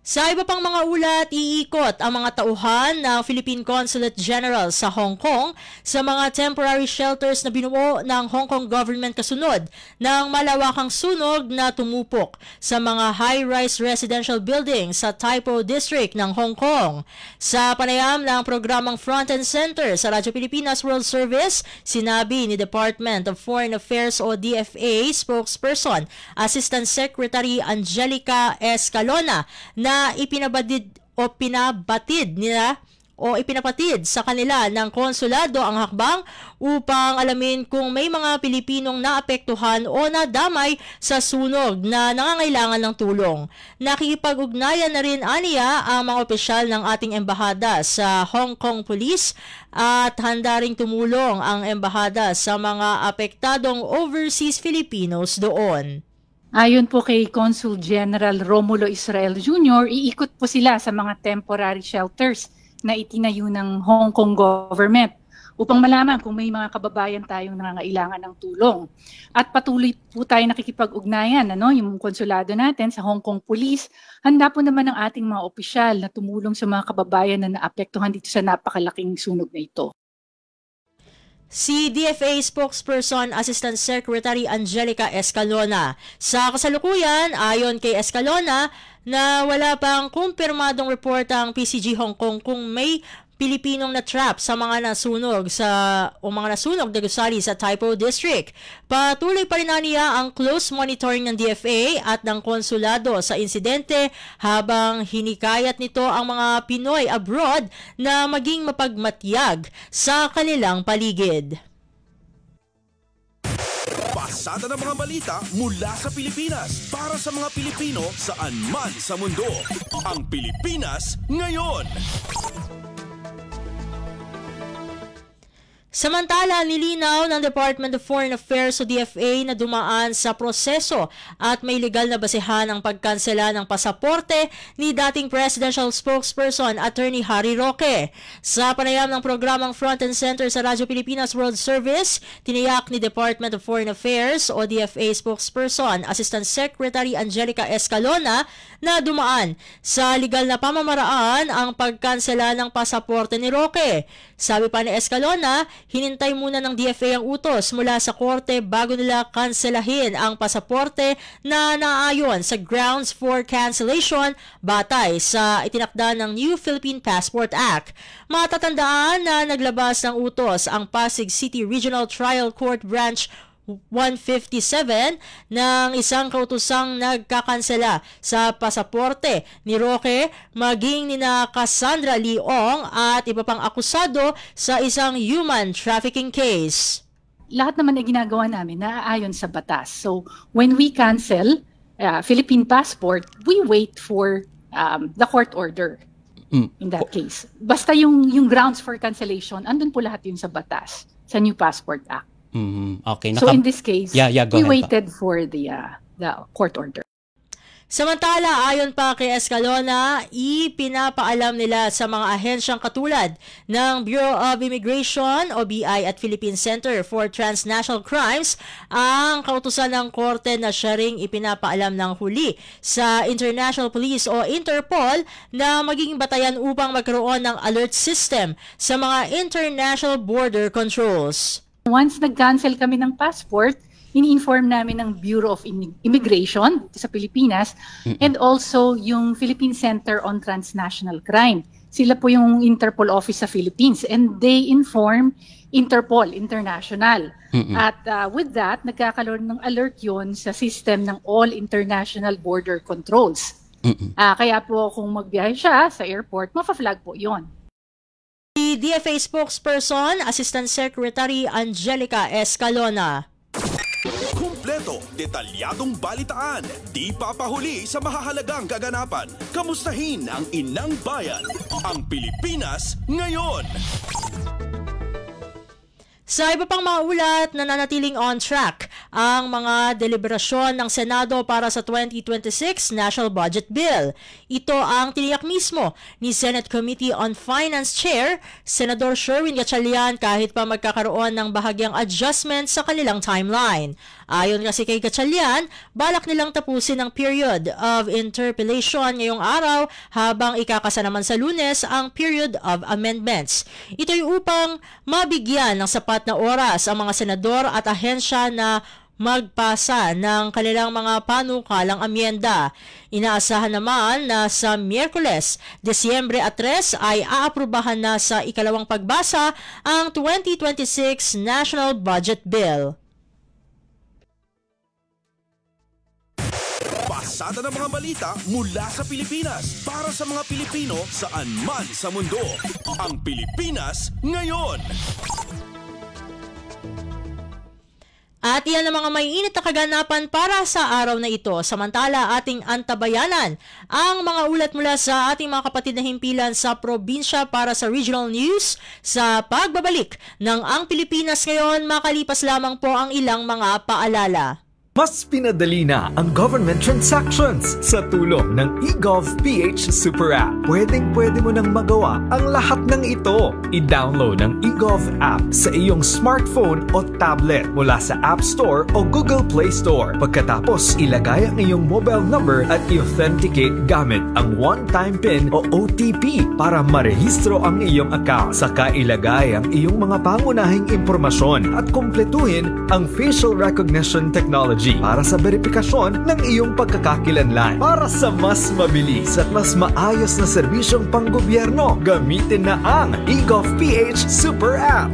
Sa iba pang mga ulat, iikot ang mga tauhan ng Philippine Consulate General sa Hong Kong sa mga temporary shelters na binuo ng Hong Kong government kasunod ng malawakang sunog na tumupok sa mga high-rise residential buildings sa Tai Po District ng Hong Kong. Sa panayam ng programang Front and Center sa Radyo Pilipinas World Service, sinabi ni Department of Foreign Affairs o DFA spokesperson, Assistant Secretary Angelica Escalona, na ipinapatid sa kanila ng konsulado ang hakbang upang alamin kung may mga Pilipinong naapektuhan o nadamay sa sunog na nangangailangan ng tulong. Nakikipag-ugnayan na rin aniya ang mga opisyal ng ating embahada sa Hong Kong Police at handa ring tumulong ang embahada sa mga apektadong overseas Filipinos doon. Ayon po kay Consul General Romulo Israel Jr., iikot po sila sa mga temporary shelters na itinayo ng Hong Kong government upang malaman kung may mga kababayan tayong nangangailangan ng tulong. At patuloy po tayo nakikipag-ugnayan, yung konsulado natin sa Hong Kong Police. Handa po naman ang ating mga opisyal na tumulong sa mga kababayan na naapektuhan dito sa napakalaking sunog na ito. Si DFA spokesperson Assistant Secretary Angelica Escalona. Sa kasalukuyan, ayon kay Escalona, na wala pang kumpirmadong report ang PCG Hong Kong kung may Pilipinong na-trap sa mga nasunog na gusali sa Tai Po District. Patuloy pa rin niya ang close monitoring ng DFA at ng konsulado sa insidente habang hinikayat nito ang mga Pinoy abroad na maging mapagmatyag sa kanilang paligid. Pasada ng mga balita mula sa Pilipinas para sa mga Pilipino saan man sa mundo. Ang Pilipinas Ngayon. Samantala, nilinaw ng Department of Foreign Affairs o DFA na dumaan sa proseso at may legal na basehan ang pagkansela ng pasaporte ni dating presidential spokesperson Attorney Harry Roque. Sa panayam ng programang Front and Center sa Radyo Pilipinas World Service, tiniyak ni Department of Foreign Affairs o DFA spokesperson Assistant Secretary Angelica Escalona na dumaan sa legal na pamamaraan ang pagkansela ng pasaporte ni Roque. Sabi pa ni Escalona, hinintay muna ng DFA ang utos mula sa korte bago nila kanselahin ang pasaporte na naayon sa grounds for cancellation batay sa itinakda ng New Philippine Passport Act. Matatandaan na naglabas ng utos ang Pasig City Regional Trial Court Branch 157 ng isang kautusang nagkakansela sa pasaporte ni Roque maging nina Cassandra Leong at iba pang akusado sa isang human trafficking case. Lahat naman ay ginagawa namin naaayon sa batas. So when we cancel Philippine passport, we wait for the court order in that case. Basta yung grounds for cancellation, andun po lahat yun sa batas, sa New Passport Act. Okay. So in this case, we waited for the court order. Samantala, ayon pa kay Escalona, ipinapaalam nila sa mga ahensyang katulad ng Bureau of Immigration o BI at Philippine Center for Transnational Crimes ang kautusan ng korte na siya ring ipinapaalam ng huli sa International Police o Interpol na magiging batayan upang magkaroon ng alert system sa mga international border controls. Once nag-cancel kami ng passport, ini-inform namin ng Bureau of Immigration sa Pilipinas and also yung Philippine Center on Transnational Crime. Sila po yung Interpol office sa Philippines and they inform Interpol International. At with that, nagkakaroon ng alert yon sa system ng all international border controls. Kaya po kung magbiyahe siya sa airport, mafa-flag po yon. Si DFA spokesperson, Assistant Secretary Angelica Escalona. Kumpleto, detalyadong balitaan, di papahuli sa mahahalagang kaganapan. Kamustahin ang inang bayan, ang Pilipinas ngayon. Sa iba pang mga ulat, nananatiling on track ang mga deliberasyon ng Senado para sa 2026 National Budget Bill. Ito ang tiniyak mismo ni Senate Committee on Finance Chair, Senador Sherwin Gatchalian, kahit pa magkakaroon ng bahagyang adjustment sa kanilang timeline. Ayon kasi kay Gatchalian, balak nilang tapusin ang period of interpellation ngayong araw habang ikakasa naman sa Lunes ang period of amendments. Ito'y upang mabigyan ng sapat na oras ang mga senador at ahensya na magpasa ng kanilang mga panukalang amyenda. Inaasahan naman na sa Miyerkules, Desyembre 3 ay aaprubahan na sa ikalawang pagbasa ang 2026 National Budget Bill. Pasada ng mga balita mula sa Pilipinas para sa mga Pilipino saan man sa mundo. Ang Pilipinas ngayon. At iyan ang mga may init na kaganapan para sa araw na ito. Samantala, ating antabayanan ang mga ulat mula sa ating mga kapatid na himpilan sa probinsya para sa regional news sa pagbabalik ng Ang Pilipinas Ngayon. Makalipas lamang po ang ilang mga paalala. Mas pinadali na ang government transactions sa tulong ng eGovPH Super App. Pwedeng-pwede mo nang magawa ang lahat ng ito. I-download ang eGov app sa iyong smartphone o tablet mula sa App Store o Google Play Store. Pagkatapos, ilagay ang iyong mobile number at i-authenticate gamit ang one-time PIN o OTP para marehistro ang iyong account. Saka ilagay ang iyong mga pangunahing impormasyon at kumpletuhin ang facial recognition technology para sa verifikasyon ng iyong pagkakakilanlan. Para sa mas mabilis at mas maayos na serbisyong panggobyerno, gamitin na ang eGovPH Super App.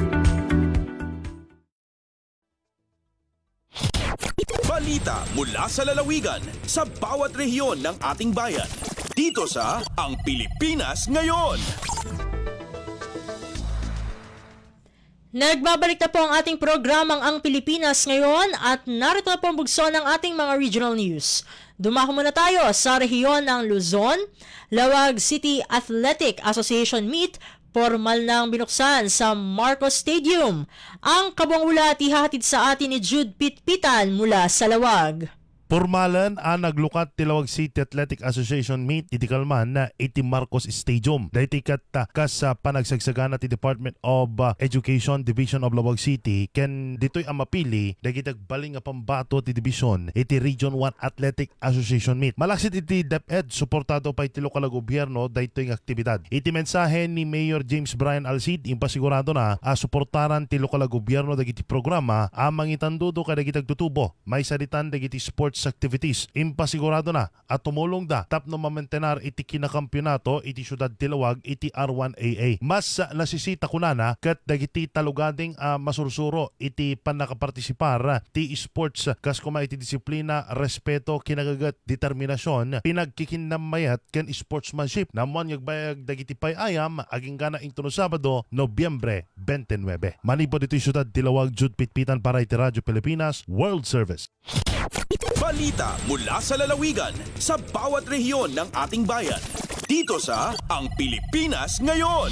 Balita mula sa lalawigan sa bawat rehiyon ng ating bayan. Dito sa Ang Pilipinas Ngayon. Nagbabalik na po ang ating programang Ang Pilipinas Ngayon at narito na po ang bugso ng ating mga regional news. Dumako muna tayo sa rehiyon ng Luzon. Lawag City Athletic Association Meet, formal nang binuksan sa Marcos Stadium. Ang kabuang ulat ihahatid sa atin ni Jude Pitpitan mula sa Lawag. Pormalan ang naglukat ti Lawag City Athletic Association Meet iti kalman na iti Marcos Stadium. Dahiti kat kas panagsagsagana ti Department of Education Division of Lawag City ken dito'y ang mapili dagiti agbaling nga pambato ti division iti Region 1 Athletic Association Meet. Malaksit iti DepEd suportado pa iti lokal na gobyerno daytoy nga aktibidad. Iti mensahe ni Mayor James Brian Alcid impasigurado na suportaran ti lokal na gobyerno dagiti programa amang itandudo kada dagiti agtutubo may salitan dagiti sports activities. Impasigurado na at tumulong da tap no mamentenar iti kinakampyonato iti syudad ti Lawag iti R1AA. Mas nasisita kunana ket dagiti talugading masursuro iti panakapartisipar ti sports kas kuma iti disiplina, respeto, kinagagat, determinasyon, pinagkikinnamayat ken sportsmanship. Namuan yagbayag dagiti payayam aging gana ing tuno Sabado, Nobyembre 29. Manipo dito syudad ti Lawag, Jude Pitpitan para iti Radyo Pilipinas World Service. Balita mula sa lalawigan sa bawat rehiyon ng ating bayan. Dito sa Ang Pilipinas Ngayon.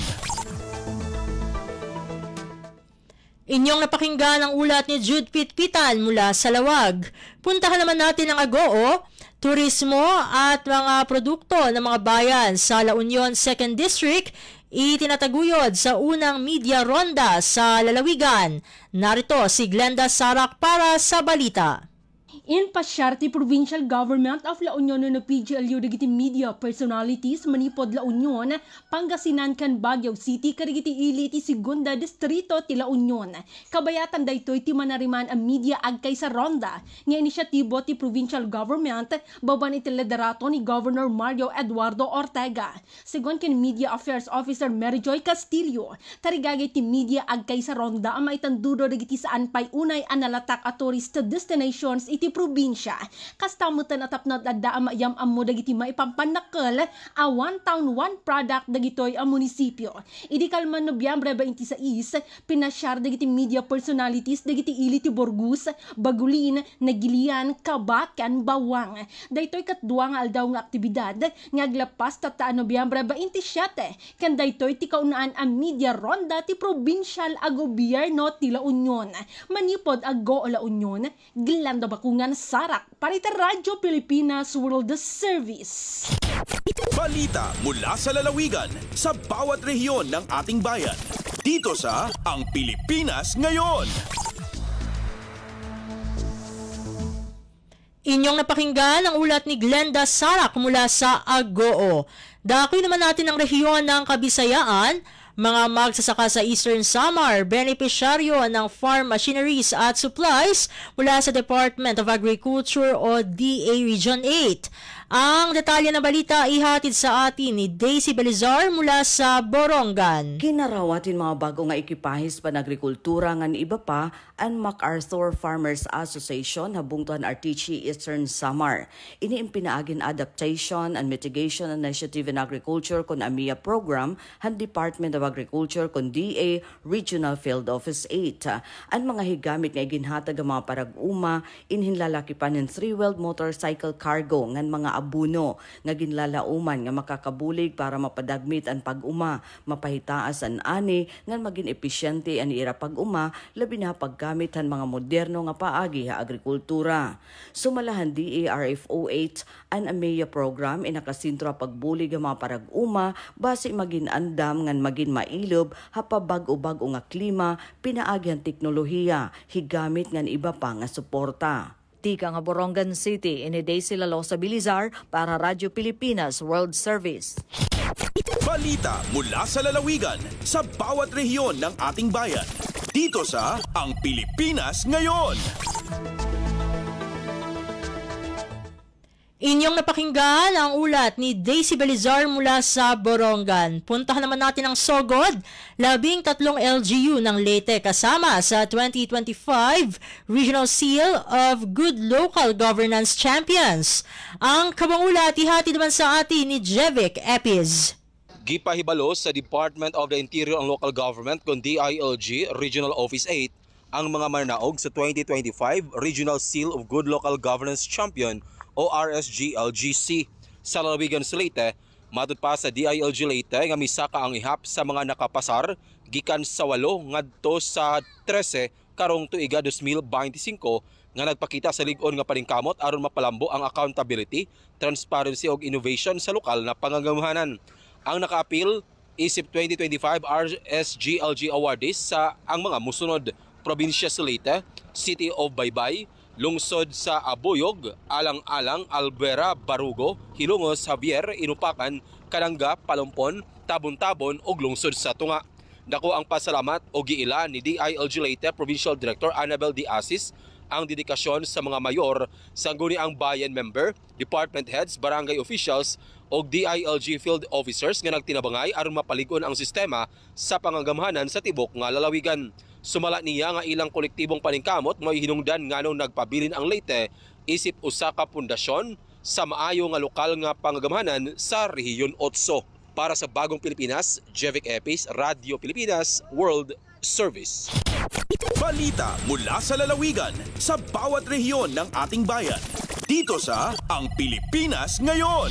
Inyong napakinggan ang ulat ni Jude Pitpitan mula sa Lawag. Puntahan naman natin ang Agoo. turismo at mga produkto ng mga bayan sa La Union 2nd District itinataguyod sa unang media ronda sa lalawigan. Narito si Glenda Sarak para sa balita. In Pasyarte Provincial Government of La Union no PGLU dagiti media personalities manipod La Union, Pangasinan kan Baguio City karigiti ili ti Segunda Distrito ti La Union. Kabayatan daytoy ti manariman ang media agkay sa ronda nga inisyatibo ti provincial government baban iti liderato ni Governor Mario Eduardo Ortega. Segon ken Media Affairs Officer Maryjoy Castillo, tarigagay ti media agkay sa ronda ang maitandudo dagiti saan pay unay analatak a tourist destinations iti probinsya. Kastamutan at tapnat adda amayam ammo dagiti maipampanakkel a one town one product dagitoy a munisipyo. Idi kalman Nobyembre 26, pinasyar dagiti media personalities dagiti ili ti Burgos, Bagulin, Nagilian, Kabakan, Bawang. Daytoy katduwa nga aldaw nga aktibidad nga aglapas tatta Nobyembre 27 ken daytoy ti kaunaan a media ronda ti provincial a gobyerno ti La Union. Manipod aggo La Union, Glenda Bakungan Sarak para ita Radyo Pilipinas World Service. Balita mula sa lalawigan sa bawat rehiyon ng ating bayan. Dito sa Ang Pilipinas Ngayon. Inyong napakinggan ang ulat ni Glenda Sarak mula sa Agoo. Dakoy naman natin ang rehiyon ng Kabisayaan. Mga magsasaka sa Eastern Samar, benepisyaryo ng farm machineries at supplies mula sa Department of Agriculture o DA Region 8. Ang detalye ng balita ihatid sa atin ni Daisy Belizar mula sa Borongan. Kinarawatin mga bago nga ekipahis panagrikultura ngan iba pa ang MacArthur Farmers Association habungtuhan Artichi Eastern Samar. Ini ang pinaagin Adaptation and Mitigation Initiative in Agriculture kon AMIA program han Department of Agriculture kon DA Regional Field Office 8. Ang mga higamit nga ginhatag ang mga parag-uma inhinlalakipan ng 3-wheeled motorcycle cargo ngan mga abuno nga ginlalauman nga makakabulig para mapadagmit ang pag-uma, mapahitaas ang ani nga maging episyente ang ira pag-uma labi na paggamit han mga moderno nga paagi ha agrikultura. Sumalahan DARFO 8 ang AMEA program inakasintro pagbulig ang mga parag-uma base maging andam nga maging mailob ha pabag-o-bag-o nga klima pinaagi ang teknolohiya higamit nga iba pa nga suporta. Tika nga Borongan City, ini Daisy Lalosa Bilizar para Radyo Pilipinas World Service. Balita mula sa lalawigan sa bawat rehiyon ng ating bayan. Dito sa Ang Pilipinas Ngayon. Inyong napakinggan ang ulat ni Daisy Belizar mula sa Borongan. Puntahan naman natin ang Sogod, 13 LGU ng Leyte kasama sa 2025 Regional Seal of Good Local Governance Champions. Ang kabangulat ihati naman sa atin ni Jevic Epiz. Gipahibalo sa Department of the Interior and Local Government kon DILG Regional Office 8 ang mga mananaog sa 2025 Regional Seal of Good Local Governance Champion o RSG-LGC. Sa lalawigan sa Leyte, matod pa sa DILG Leyte nga misaka ang ihap sa mga nakapasar gikan sa 8 ngadto sa 13 karong tuiga 2025 nga nagpakita sa lig-on nga paningkamot aron mapalambo ang accountability, transparency ug innovation sa lokal na pangangamuhanan. Ang nakaapil isip 2025 RSG-LG awardees sa ang mga musunod: probinsya sa Leyte, City of Baybay, lungsod sa Abuyog, Alang-alang, Albuera, Barugo, Hilongos, Javier, Inupakan, Kalanga, Palompon, Tabon-Tabon ug lungsod sa Tunga. Dako ang pasalamat o giila ni DILG Leyte Provincial Director Annabel D. Asis ang dedikasyon sa mga mayor, sangguniang bayan member, department heads, barangay officials o DILG field officers nga nagtinabangay aron mapaligon ang sistema sa pangangamhanan sa tibok nga lalawigan. Sumala niya nga ilang kolektibong paningkamot mo hinungdan nganong nagpabilin ang Leyte isip usa ka pundasyon sa maayo nga lokal nga pangagamhanan sa Rehiyon 8. Para sa Bagong Pilipinas, Jevic Epis, Radio Pilipinas World Service. Balita mula sa lalawigan sa bawat rehiyon ng ating bayan. Dito sa Ang Pilipinas Ngayon.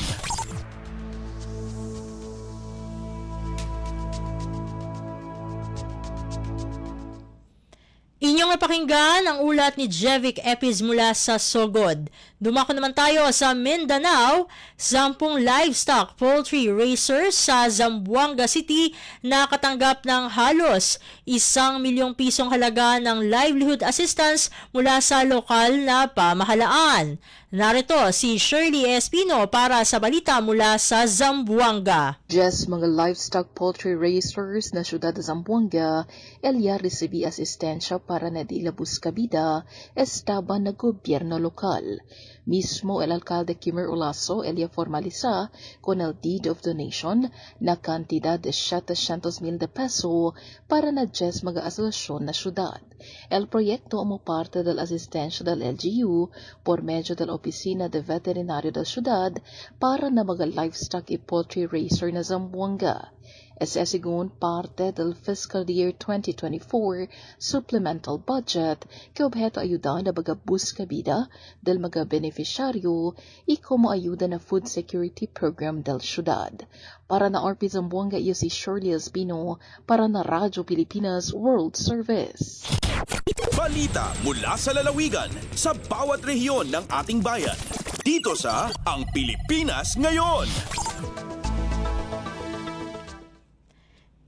Inyong napakinggan ang ulat ni Jevic Epis mula sa Sogod. Dumako naman tayo sa Mindanao. 10 livestock poultry racers sa Zamboanga City nakatanggap ng halos 1 milyong pisong halaga ng livelihood assistance mula sa lokal na pamahalaan. Narito si Shirley Espino para sa balita mula sa Zamboanga. Mga livestock poultry racers na syudad de Zamboanga, Elia recibi asistensya para na di labus kabida estaban na gobyerno lokal. Mismo el alcalde Kimmer Olaso Elia formaliza con el deed of donation na kantidad de 700,000 de peso para na 10 mga asosasyon na syudad. El proyecto amo parte del asistencia del LGU por medio del Oficina de Veterinario del Ciudad para na mga livestock y poultry racer na Zamboanga. Ese según parte del fiscal year 2024 supplemental budget que objeto ayuda na mga buskabida del mga beneficiaryo y como ayuda na food security program del ciudad. Para na RP Zamboanga iyo si Shirley Espino para na Radyo Pilipinas World Service. Balita mula sa lalawigan sa bawat rehiyon ng ating bayan. Dito sa Ang Pilipinas Ngayon.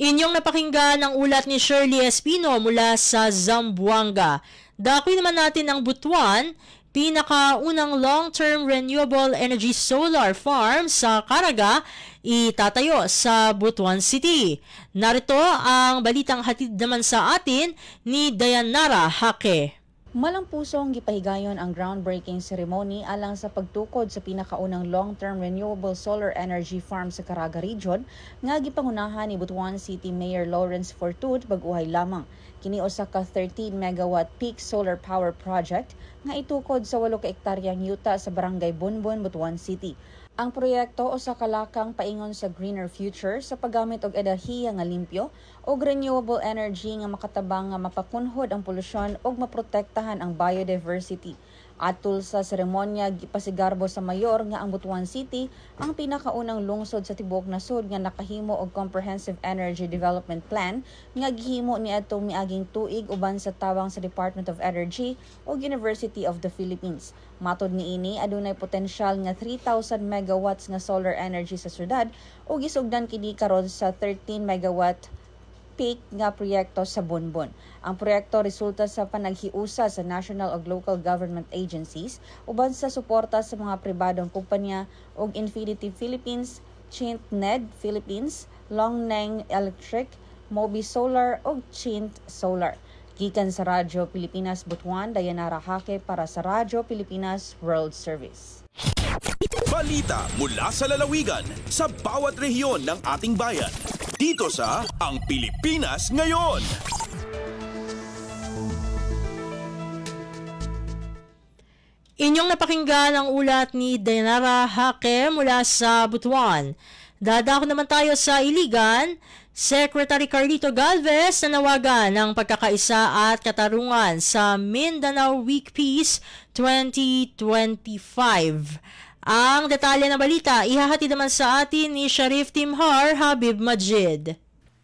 Inyong napakinggan ang ulat ni Shirley Espino mula sa Zamboanga. Dakoy naman natin ang Butuan, pinakaunang long-term renewable energy solar farm sa Caraga, itatayo sa Butuan City. Narito ang balitang hatid naman sa atin ni Dayanara Hake. Malang pusong gipahigayon ang groundbreaking ceremony alang sa pagtukod sa pinakaunang long-term renewable solar energy farm sa Caraga Region nga gipangunahan ni Butuan City Mayor Lawrence Fortud baguhay lamang. Kini usa ka 13 megawatt peak solar power project nga itukod sa 8 ka ektaryang yuta sa Barangay Bunbun, Butuan City. Ang proyekto usa ka lakang paingon sa greener future sa paggamit og enerhiya nga limpyo og renewable energy nga makatabang nga mapakunhod ang polusyon ug maprotektahan ang biodiversity. Atul sa seremonya gipasigarbo sa mayor nga ang Butuan City ang pinakaunang lungsod sa tibuok nasud nga nakahimo og comprehensive energy development plan nga gihimo niadtong miaging tuig uban sa tawang sa Department of Energy ug University of the Philippines. Matod niini adunay potensyal nga 3,000 megawatts nga solar energy sa syudad ug gisugdan kini karon sa 13 megawatt peak nga proyekto sa Bunbun. Ang proyekto resulta sa panaghiusa sa national ug local government agencies uban sa suporta sa mga pribadong kumpanya ug Infinity Philippines, Chint-Ned Philippines, Longneng Electric, Mobi Solar ug Chint Solar. Gikan sa Radyo Pilipinas Butuan, Dayanara Hake para sa Radyo Pilipinas World Service. Balita mula sa lalawigan sa bawat rehiyon ng ating bayan. Dito sa Ang Pilipinas Ngayon. Inyong napakinggan ang ulat ni Dayanara Hake mula sa Butuan. Dadako naman tayo sa Iligan. Secretary Carlito Galvez nanawagan ng pagkakaisa at katarungan sa Mindanao Week Peace 2025. Ang detalye ng balita, ihahatid naman sa atin ni Sharif Timhar Habib Majid.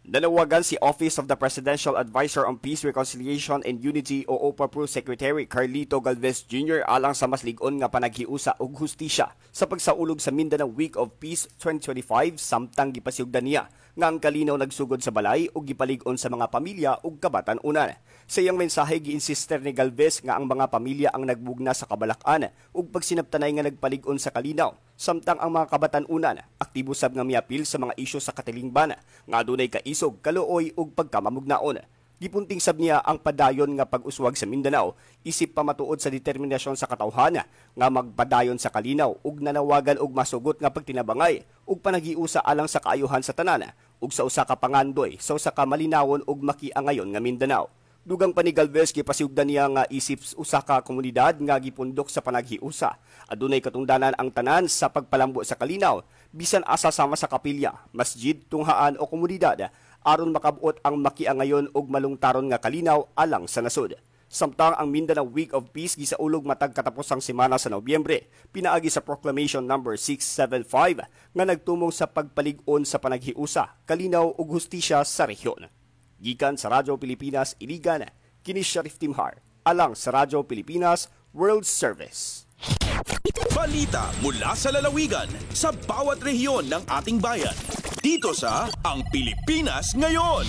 Nanawagan si Office of the Presidential Advisor on Peace, Reconciliation and Unity o OPAPRO Secretary Carlito Galvez Jr. alang sa mas lig-on nga panaghiusa og hustisya sa pagsaulog sa Mindanao Week of Peace 2025 samtang gipasiugdan niya nga ang kalinaw nagsugod sa balay ug gipalig-on sa mga pamilya ug kabatan-unan. Sa iyang mensahe giinsister ni Galvez nga ang mga pamilya ang nagbugna sa kabalak-an ug pagsinabtanay nga nagpalig-on sa kalinaw. Samtang ang mga kabatan-unan aktibo sab nga miapil sa mga isyu sa katilingban nga adunay kaisog, kaluoy ug pagkamamugnaon. Gipunting sab niya ang padayon nga pag-uswag sa Mindanao isip pa matuod sa determinasyon sa katawhana nga magpadayon sa kalinaw ug nanawagan og masugot nga pagtinabangay ug panaghiusa alang sa kaayuhan sa tanan ug sa usa ka pangandoy sa usa ka malinawon ug makiangayon nga Mindanao. Dugang pa ni Galvez gipasiugdan niya nga isip usa ka komunidad nga gipundok sa panaghiusa. Adunay katungdanan ang tanan sa pagpalambo sa kalinaw bisan asa sama sa kapilya, masjid, tunghaan o komunidad aron makabuot ang makiangayon ug malungtaron nga kalinaw alang sa nasud. Samtang ang Mindanao Week of Peace gisaulog matag katapusang semana sa Nobyembre, pinaagi sa Proclamation number 675 nga nagtumong sa pagpalig-on sa panaghiusa, kalinaw ug hustisya sa rehiyon. Gikan sa Radyo Pilipinas Iligan, Kini Sheriff Timhar, alang sa Radyo Pilipinas World Service. Balita mula sa lalawigan sa bawat rehiyon ng ating bayan. Dito sa Ang Pilipinas Ngayon.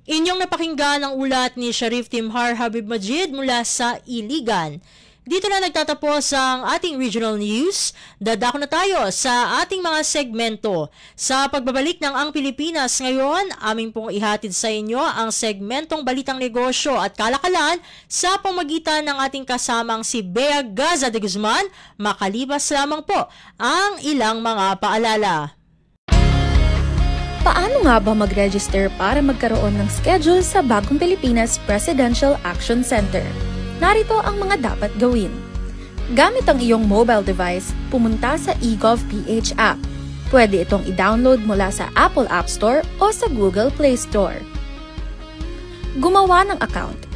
Inyong napakinggan ang ulat ni Sheriff Timhar Habib Majid mula sa Iligan. Dito na nagtatapos ang ating regional news. Dadako na tayo sa ating mga segmento. Sa pagbabalik ng Ang Pilipinas Ngayon, aming pong ihatid sa inyo ang segmentong Balitang Negosyo at Kalakalan sa pamagitan ng ating kasamang si Bea Gaza de Guzman. Makalipas lamang po ang ilang mga paalala. Paano nga ba mag-register para magkaroon ng schedule sa Bagong Pilipinas Presidential Action Center? Narito ang mga dapat gawin. Gamit ang iyong mobile device, pumunta sa eGovPH app. Pwede itong i-download mula sa Apple App Store o sa Google Play Store. Gumawa ng account.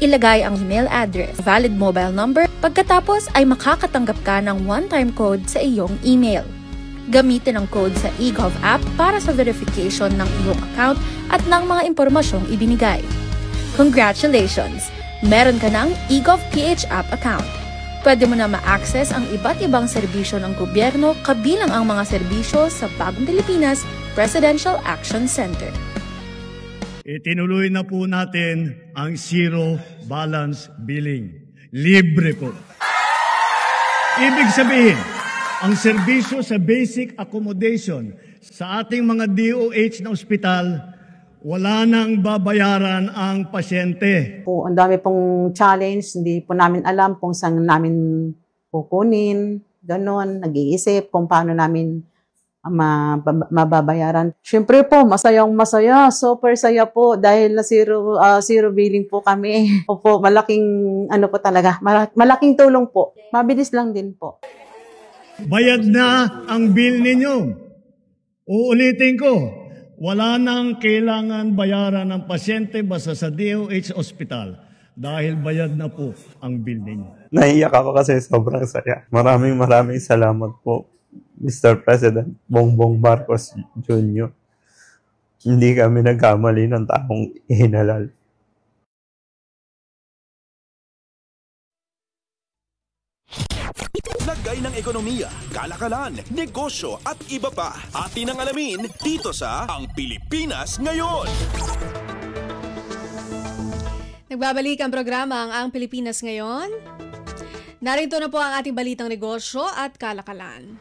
Ilagay ang email address, valid mobile number, pagkatapos ay makakatanggap ka ng one-time code sa iyong email. Gamitin ang code sa eGov app para sa verification ng iyong account at ng mga impormasyong ibinigay. Congratulations! Meron ka ng eGovPH app account. Pwede mo na ma-access ang iba't ibang serbisyo ng gobyerno kabilang ang mga serbisyo sa Bagong Pilipinas Presidential Action Center. Itinuloy na po natin ang zero balance billing. Libre po. Ibig sabihin, ang serbisyo sa basic accommodation sa ating mga DOH na ospital, wala nang babayaran ang pasyente. Po, ang dami pong challenge, hindi po namin alam kung saan namin kukunin, ganon, nag-iisip kung paano namin mababayaran. Siyempre po, masayang-masaya, super saya po dahil na zero billing po kami. Opo, malaking po talaga, malaking tulong po. Mabilis lang din po. Bayad na ang bill ninyo. Uulitin ko, wala nang kailangan bayaran ng pasyente basta sa DOH Hospital dahil bayad na po ang bill ninyo. Naiyak ako kasi sobrang saya. Maraming salamat po, Mr. President Bongbong Marcos Jr. Hindi kami nagkamali ng taong ihinalal. Lagay ng ekonomiya, kalakalan, negosyo at iba pa. Atin ang alamin dito sa Ang Pilipinas Ngayon. Nagbabalik ang programa ang Pilipinas Ngayon. Narito na po ang ating balitang negosyo at kalakalan.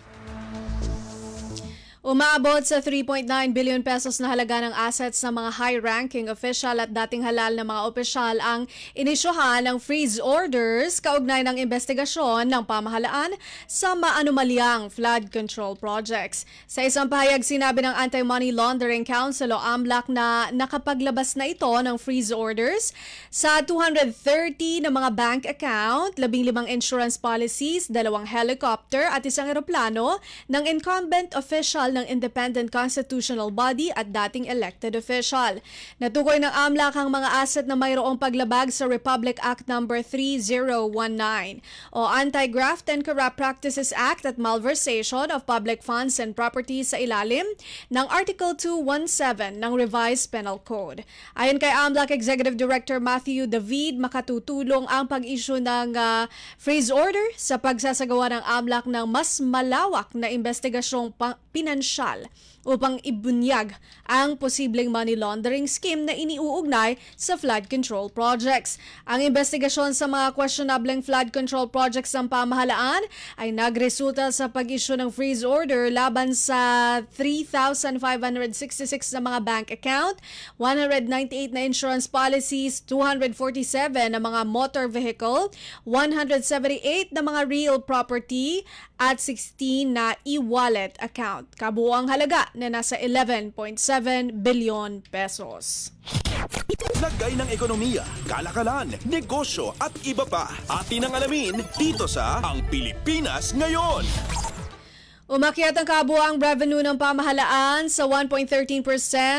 Umaabot sa 3.9 billion pesos na halaga ng assets ng mga high-ranking official at dating halal na mga opisyal ang inisyuhan ng freeze orders kaugnay ng investigasyon ng pamahalaan sa maanumalyang flood control projects. Sa isang pahayag, sinabi ng Anti-Money Laundering Council o AMLAC na nakapaglabas na ito ng freeze orders sa 230 na mga bank account, 15 insurance policies, 2 helicopter at 1 eroplano ng incumbent official ng independent constitutional body at dating elected official. Natukoy ng AMLAC ang mga asset na mayroong paglabag sa Republic Act No. 3019 o Anti-Graft and Corrupt Practices Act at malversation of public funds and properties sa ilalim ng Article 217 ng Revised Penal Code. Ayon kay AMLAC Executive Director Matthew David, makatutulong ang pag-issue ng freeze order sa pagsasagawa ng AMLAC ng mas malawak na investigasyong pinansyal upang ibunyag ang posibleng money laundering scheme na iniuugnay sa flood control projects. Ang investigasyon sa mga questionableng flood control projects ng pamahalaan ay nagresulta sa pag-issue ng freeze order laban sa 3,566 na mga bank account, 198 na insurance policies, 247 na mga motor vehicle, 178 na mga real property at 16 na e-wallet account. Kabuuang halaga na nasa 11.7 billion pesos. Lagay ng ekonomiya, kalakalan, negosyo at iba pa. Atin ang alamin dito sa Ang Pilipinas Ngayon. Umakyat ang kabuuang revenue ng pamahalaan sa 1.13%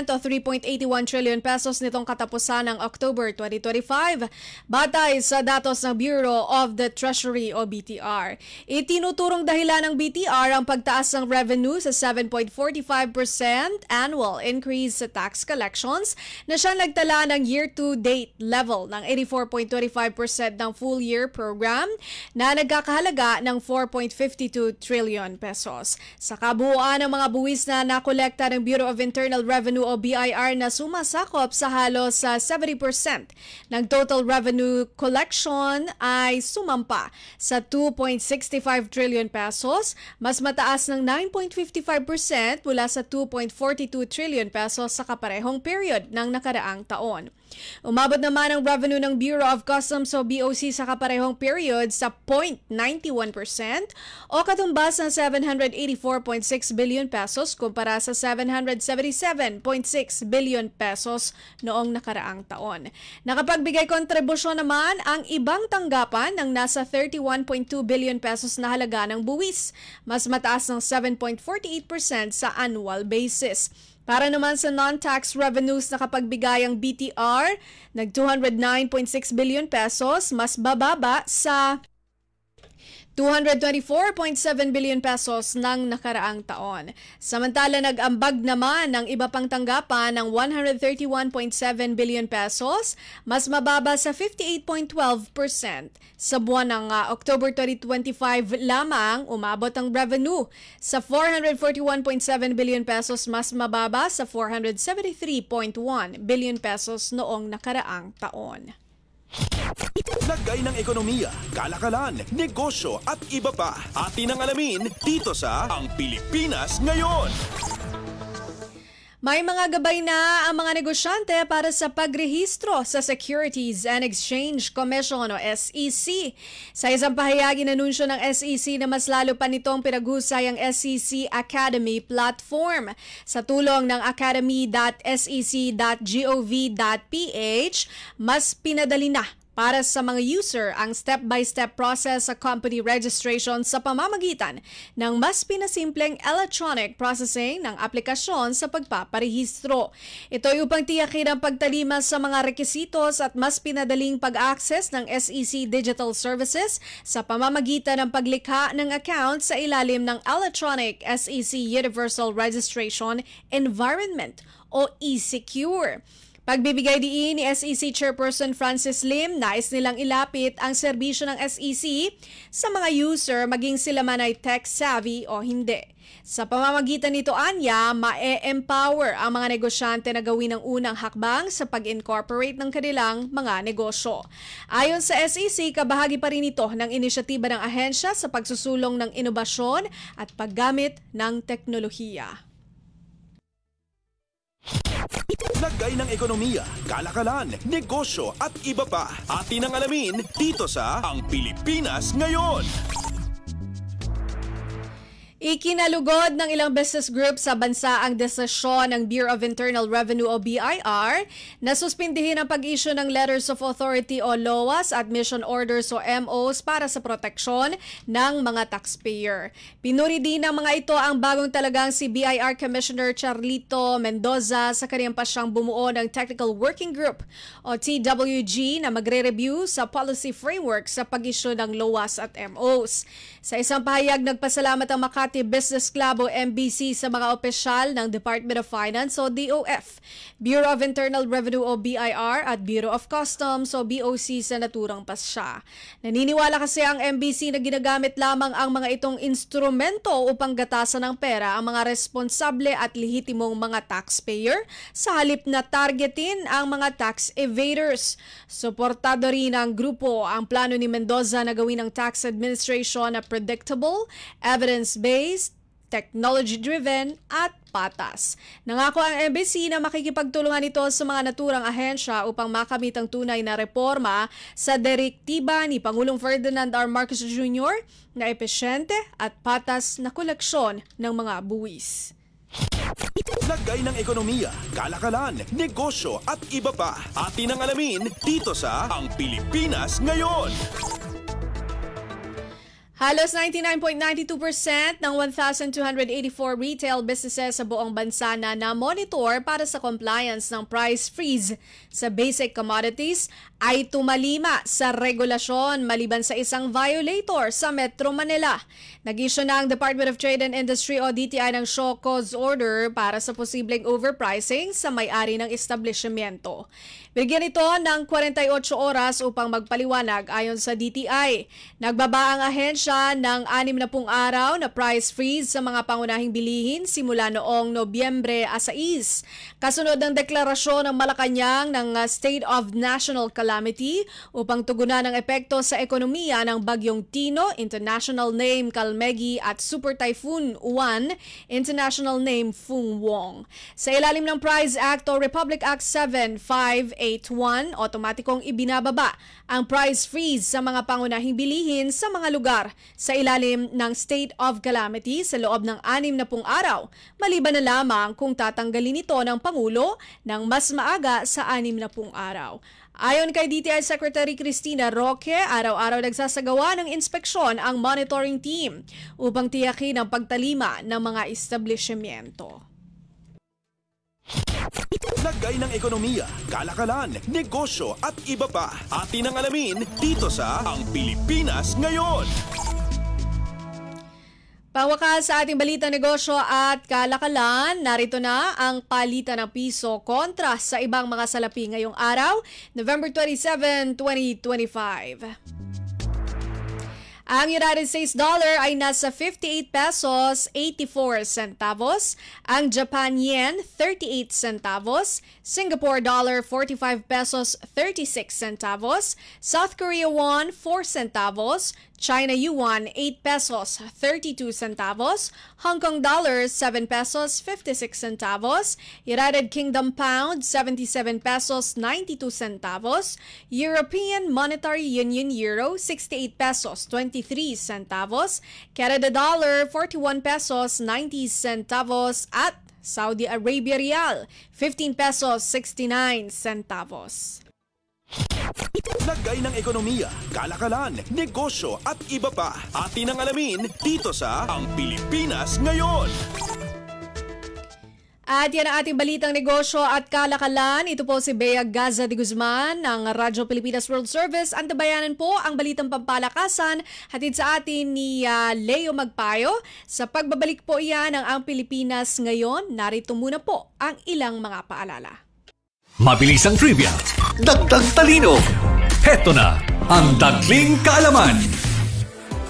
o 3.81 trillion pesos nitong katapusan ng October 2025, batay sa datos ng Bureau of the Treasury o BTR. Itinuturong dahilan ng BTR ang pagtaas ng revenue sa 7.45% annual increase sa tax collections na siyang nagtala ng year-to-date level ng 84.25% ng full-year program na nagkakahalaga ng 4.52 trillion pesos. Sa kabuuan ng mga buwis na nakolekta ng Bureau of Internal Revenue o BIR na sumasakop sa halos 70% ng total revenue collection ay sumampa sa 2.65 trillion pesos, mas mataas ng 9.55% mula sa 2.42 trillion pesos sa kaparehong period ng nakaraang taon. Umabot naman ang revenue ng Bureau of Customs o BOC sa kaparehong period sa 0.91% o katumbas ng 784.6 billion pesos kumpara sa 777.6 billion pesos noong nakaraang taon. Nakapagbigay kontribusyon naman ang ibang tanggapan ng nasa 31.2 billion pesos na halaga ng buwis, mas mataas ng 7.48% sa annual basis. Para naman sa non-tax revenues na kapagbigay ang BTR, nag 209.6 billion pesos, mas bababa sa 224.7 billion pesos ng nakaraang taon. Samantala, nag-ambag naman ng iba pang tanggapan ng 131.7 billion pesos, mas mababa sa 58.12%. Sa buwan ng October 2025 lamang, umabot ang revenue sa 441.7 billion pesos, mas mababa sa 473.1 billion pesos noong nakaraang taon. Lagay ng ekonomiya, kalakalan, negosyo at iba pa. Atin ang alamin dito sa Ang Pilipinas Ngayon. May mga gabay na ang mga negosyante para sa pagrehistro sa Securities and Exchange Commission o SEC. Sa isang pahayag, inanunsyo ng SEC na mas lalo pa nitong pinaghusay ang SEC Academy platform. Sa tulong ng academy.sec.gov.ph, mas pinadali na para sa mga user ang step-by-step process sa company registration sa pamamagitan ng mas pinasimpleng electronic processing ng aplikasyon sa pagpaparehistro. Ito ay upang tiyakin ang pagtalima sa mga rekisitos at mas pinadaling pag-access ng SEC Digital Services sa pamamagitan ng paglikha ng account sa ilalim ng Electronic SEC Universal Registration Environment o eSecure. Pagbibigay diin ni SEC Chairperson Francis Lim, nais nilang ilapit ang serbisyo ng SEC sa mga user maging sila man ay tech-savvy o hindi. Sa pamamagitan nito, anya, ma-empower ang mga negosyante na gawin ang unang hakbang sa pag-incorporate ng kanilang mga negosyo. Ayon sa SEC, kabahagi pa rin ito ng inisyatiba ng ahensya sa pagsusulong ng inobasyon at paggamit ng teknolohiya. Lagay ng ekonomiya, kalakalan, negosyo at iba pa. Atin ang alamin dito sa Ang Pilipinas Ngayon. Ikinalugod ng ilang business group sa bansa ang desisyon ng Bureau of Internal Revenue o BIR na suspindihin ang pag-issue ng Letters of Authority o LOAs at Mission Orders o MOs para sa proteksyon ng mga taxpayer. Pinuri din ng mga ito ang bagong talagang si BIR Commissioner Charlito Mendoza sa kaniyang pasyang bumuo ng Technical Working Group o TWG na magre-review sa policy framework sa pag-issue ng LOAs at MOs. Sa isang pahayag, nagpasalamat ang Makati Business Club o MBC sa mga opisyal ng Department of Finance o DOF, Bureau of Internal Revenue o BIR at Bureau of Customs o BOC sa naturang pasya. Naniniwala kasi ang MBC na ginagamit lamang ang mga itong instrumento upang gatasan ng pera ang mga responsable at lehitimong mga taxpayer sa halip na targetin ang mga tax evaders. Suportado rin ng grupo ang plano ni Mendoza na gawin ng tax administration na predictable, evidence-based, technology-driven at patas. Nangako ang MBC na makikipagtulungan ito sa mga naturang ahensya upang makamit ang tunay na reforma sa direktiba ni Pangulong Ferdinand R. Marcos Jr. na epesyente at patas na koleksyon ng mga buwis. Lagay ng ekonomiya, kalakalan, negosyo at iba pa. Atin ang alamin dito sa Ang Pilipinas Ngayon. Halos 99.92% ng 1,284 retail businesses sa buong bansa na na-monitor para sa compliance ng price freeze sa basic commodities ay tumalima sa regulasyon maliban sa isang violator sa Metro Manila. Nag-issue na ang Department of Trade and Industry o DTI ng show cause order para sa posibleng overpricing sa may-ari ng establishmento. Bigyan ito ng 48 oras upang magpaliwanag ayon sa DTI. Nagbaba ang ahensya ng 60 araw na price freeze sa mga pangunahing bilihin simula noong Nobyembre 6. Kasunod ng deklarasyon ng Malacanang ng State of National Calamity upang tugunan ang epekto sa ekonomiya ng Bagyong Tino, international name Kalmegi, at Super Typhoon Uwan, international name Fung Wong. Sa ilalim ng Price Act o Republic Act 7581, otomatikong ibinababa ang price freeze sa mga pangunahing bilihin sa mga lugar sa ilalim ng State of Calamity sa loob ng 60 araw, maliban na lamang kung tatanggalin ito ng Pangulo ng mas maaga sa 60 araw. Ayon kay DTI Secretary Cristina Roque, araw-araw nagsasagawa ng inspeksyon ang monitoring team upang tiyakin ang pagtalima ng mga establishmento. Lagay ng ekonomiya, kalakalan, negosyo at iba pa. Atin ang alamin dito sa Ang Pilipinas Ngayon. Pawakas sa ating balita negosyo at kalakalan, narito na ang palitan ng piso kontra sa ibang mga salapi ngayong araw, November 27, 2025. Ang United States dollar ay nasa 58 pesos 84 centavos, ang Japan yen 38 centavos, Singapore dollar 45 pesos 36 centavos, South Korea won 4 centavos, China yuan 8 pesos 32 centavos, Hong Kong dollar 7 pesos 56 centavos, United Kingdom pound 77 pesos 92 centavos, European Monetary Union euro 68 pesos 23 centavos, Canada dollar 41 pesos 90 centavos at Saudi Arabia rial 15 pesos 69 centavos. Lagay ng ekonomiya, kalakalan, negosyo at iba pa. Atin ang alamin dito sa Ang Pilipinas Ngayon. At yan ang ating balitang negosyo at kalakalan. Ito po si Bea Gaza de Guzman ng Radyo Pilipinas World Service. Antabayanan po ang balitang pampalakasan hatid sa atin ni Leo Magpayo. Sa pagbabalik po iyan ng Ang Pilipinas Ngayon, narito muna po ang ilang mga paalala. Mabilis ang trivia, dagdag talino. Heto na ang Dagling Kaalaman.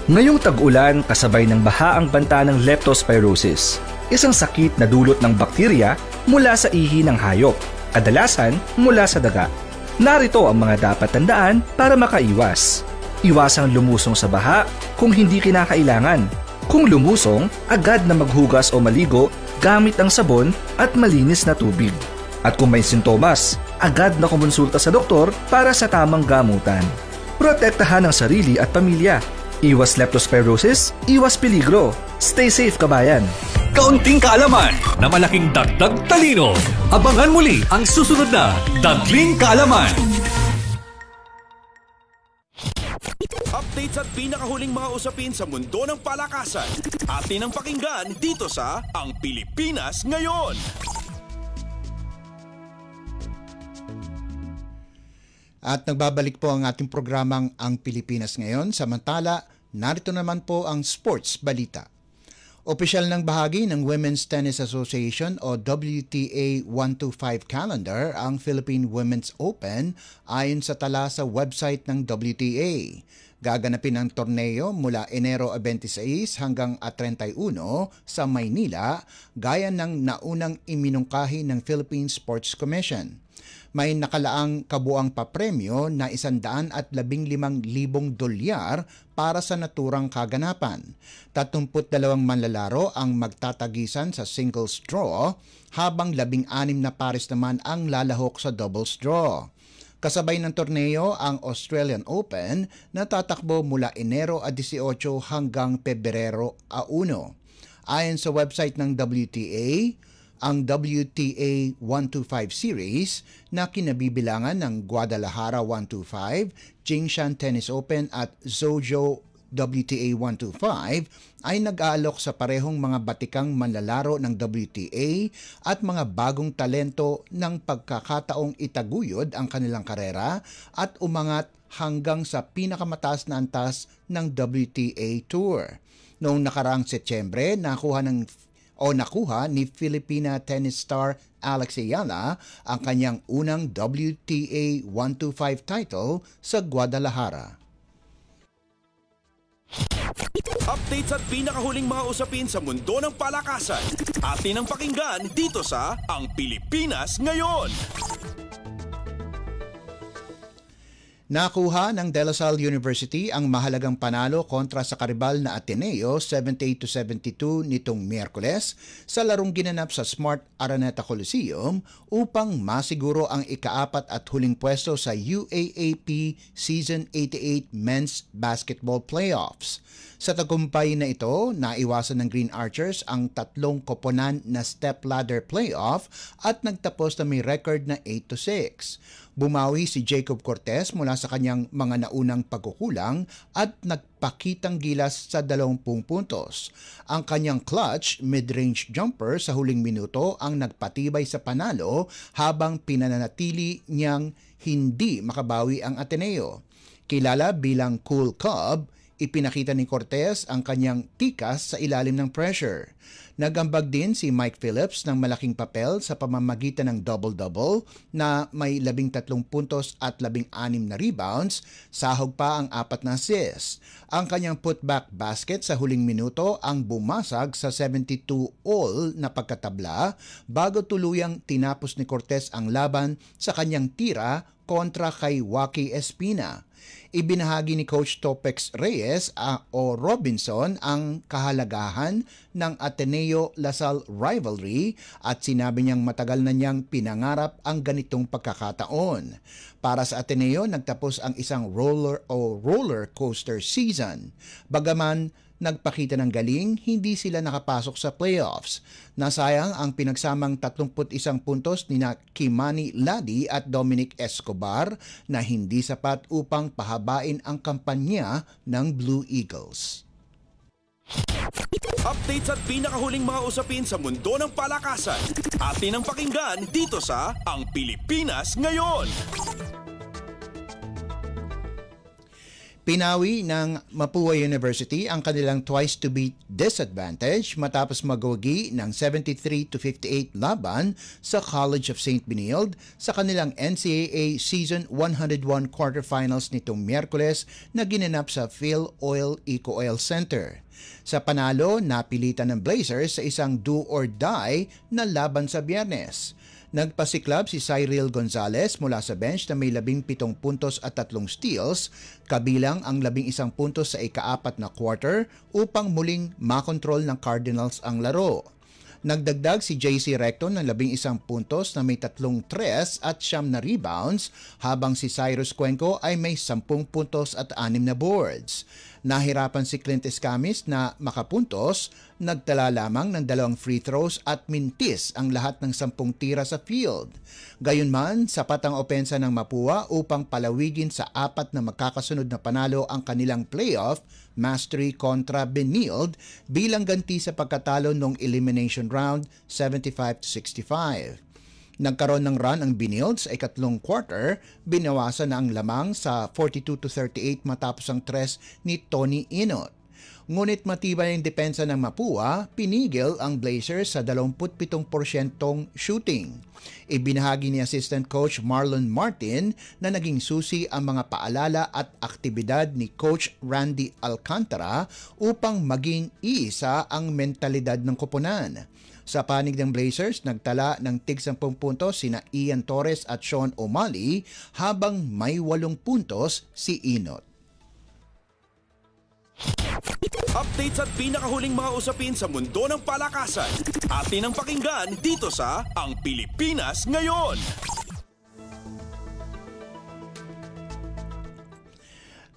Ngayong tag-ulan, kasabay ng baha ang banta ng leptospirosis, isang sakit na dulot ng bakterya mula sa ihi ng hayop, kadalasan mula sa daga. Narito ang mga dapat tandaan para makaiwas. Iwasang lumusong sa baha kung hindi kinakailangan. Kung lumusong, agad na maghugas o maligo gamit ang sabon at malinis na tubig. At kung may sintomas, agad na kumonsulta sa doktor para sa tamang gamutan. Protektahan ang sarili at pamilya. Iwas leptospirosis, iwas peligro. Stay safe, kabayan! Kaunting kaalaman na malaking dagdag talino. Abangan muli ang susunod na Dagling Kaalaman. Updates at pinakahuling mga usapin sa mundo ng palakasan. Atin ang pakinggan dito sa Ang Pilipinas Ngayon. At nagbabalik po ang ating programang Ang Pilipinas Ngayon. Samantala, narito naman po ang sports balita. Opisyal ng bahagi ng Women's Tennis Association o WTA 125 calendar ang Philippine Women's Open ayon sa tala sa website ng WTA. Gaganapin ang torneo mula Enero 26 hanggang 31 sa Maynila gaya ng naunang iminungkahi ng Philippine Sports Commission. May nakalaang kabuang papremyo na 115,000 dolyar para sa naturang kaganapan. 32 manlalaro ang magtatagisan sa singles draw habang 16 na pares naman ang lalahok sa doubles draw. Kasabay ng torneo ang Australian Open na tatakbo mula Enero 18 hanggang Pebrero 1. Ayon sa website ng WTA, ang WTA 125 series na kinabibilangan ng Guadalajara 125, Jingshan Tennis Open at Zhou WTA 125 ay nag-aalok sa parehong mga batikang manlalaro ng WTA at mga bagong talento ng pagkakataong itaguyod ang kanilang karera at umangat hanggang sa pinakamataas na antas ng WTA Tour. Noong nakaraang Setyembre, nakuha ni Filipina tennis star Alex Ayala ang kanyang unang WTA 125 title sa Guadalajara. Updates at pinakahuling mga usapin sa mundo ng palakasan. Atin ang pakinggan dito sa Ang Pilipinas Ngayon. Nakuha ng De La Salle University ang mahalagang panalo kontra sa karibal na Ateneo 78-72 nitong Miyerkules sa larong ginanap sa Smart Araneta Coliseum upang masiguro ang ika-4 at huling pwesto sa UAAP Season 88 Men's Basketball Playoffs. Sa tagumpay na ito, naiwasan ng Green Archers ang 3 koponan na step-ladder playoff at nagtapos na may record na 8-6. Bumawi si Jacob Cortez mula sa kanyang mga naunang pagkukulang at nagpakitang gilas sa 20 puntos. Ang kanyang clutch mid-range jumper sa huling minuto ang nagpatibay sa panalo habang pinananatili niyang hindi makabawi ang Ateneo. Kilala bilang Cool Cub, ipinakita ni Cortez ang kanyang tikas sa ilalim ng pressure. Nagambag din si Mike Phillips ng malaking papel sa pamamagitan ng double-double na may 13 puntos at 16 na rebounds, sahog pa ang 4 na assists. Ang kanyang putback basket sa huling minuto ang bumasag sa 72-all na pagkatabla bago tuluyang tinapos ni Cortez ang laban sa kanyang tira kontra kay Waki Espina. Ibinahagi ni Coach Topex Reyes o Robinson ang kahalagahan ng Ateneo-La Salle rivalry at sinabi niyang matagal na niyang pinangarap ang ganitong pagkakataon. Para sa Ateneo, nagtapos ang isang roller coaster season. Bagaman nagpakita ng galing, hindi sila nakapasok sa playoffs. Nasayang ang pinagsamang 31 puntos ni Kimani Ladi at Dominic Escobar na hindi sapat upang pahabain ang kampanya ng Blue Eagles. Updates at pinakahuling mga usapin sa mundo ng palakasan. Atin ang pakinggan dito sa Ang Pilipinas Ngayon. Pinawi ng Mapua University ang kanilang twice-to-beat disadvantage matapos magwagi ng 73-58 laban sa College of St. Benilde sa kanilang NCAA Season 101 quarterfinals nitong Miyerkules na ginanap sa Phil Oil Eco Oil Center. Sa panalo, napilitan ng Blazers sa isang do-or-die na laban sa Biyernes. Nagpasiklab si Cyril Gonzalez mula sa bench na may 17 puntos at 3 steals, kabilang ang 11 puntos sa ika-4 na quarter upang muling makontrol ng Cardinals ang laro. Nagdagdag si JC Recton ng 11 puntos na may 3 tres at 9 na rebounds, habang si Cyrus Cuenco ay may 10 puntos at 6 na boards. Nahirapan si Clint Escamis na makapuntos, nagtala lamang ng 2 free throws at mintis ang lahat ng 10 tira sa field. Gayunman, sapat ang opensa ng Mapua upang palawigin sa 4 na magkakasunod na panalo ang kanilang playoff mastery kontra Benilde bilang ganti sa pagkatalo noong elimination round 75-65. Nagkaroon ng run ang Benilde sa ikatlong quarter, binawasan na ang lamang sa 42-38 matapos ang tres ni Tony Inot. Ngunit matibay ang depensa ng Mapua, pinigil ang Blazers sa 27% shooting. Ibinahagi ni Assistant Coach Marlon Martin na naging susi ang mga paalala at aktibidad ni Coach Randy Alcantara upang maging iisa ang mentalidad ng koponan. Sa panig ng Blazers, nagtala ng tig-10 puntos sina Ian Torres at Sean O'Malley habang may 8 puntos si Inot. Updates at pinakahuling mga usapin sa mundo ng palakasan. Atin ang pakinggan dito sa Ang Pilipinas Ngayon.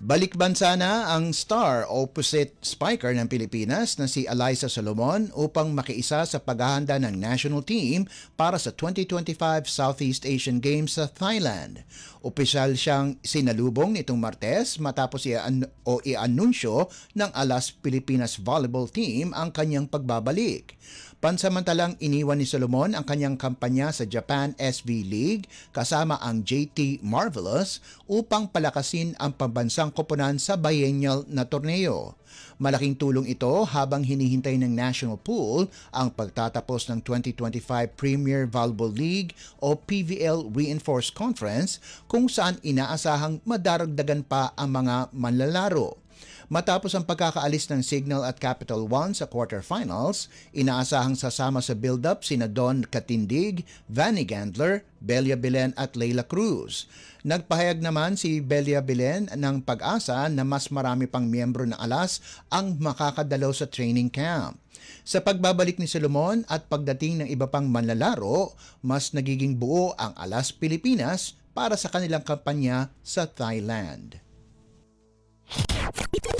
Balik bansa na ang star opposite spiker ng Pilipinas na si Alyssa Solomon upang makiisa sa paghahanda ng national team para sa 2025 Southeast Asian Games sa Thailand. Opisyal siyang sinalubong nitong Martes matapos i-anunsyo ng Alas Pilipinas Volleyball Team ang kanyang pagbabalik. Pansamantalang iniwan ni Solomon ang kanyang kampanya sa Japan SV League kasama ang JT Marvelous upang palakasin ang pambansang koponan sa biennial na torneo. Malaking tulong ito habang hinihintay ng national pool ang pagtatapos ng 2025 Premier Volleyball League o PVL Reinforced Conference kung saan inaasahang madaragdagan pa ang mga manlalaro. Matapos ang pagkakaalis ng Signal at Capital One sa quarterfinals, inaasahang sasama sa build-up sina Don Katindig, Vanny Gandler, Belia Belen at Leila Cruz. Nagpahayag naman si Belia Belen ng pag-asa na mas marami pang miyembro ng Alas ang makakadalaw sa training camp. Sa pagbabalik ni Solomon at pagdating ng iba pang manlalaro, mas nagiging buo ang Alas Pilipinas para sa kanilang kampanya sa Thailand.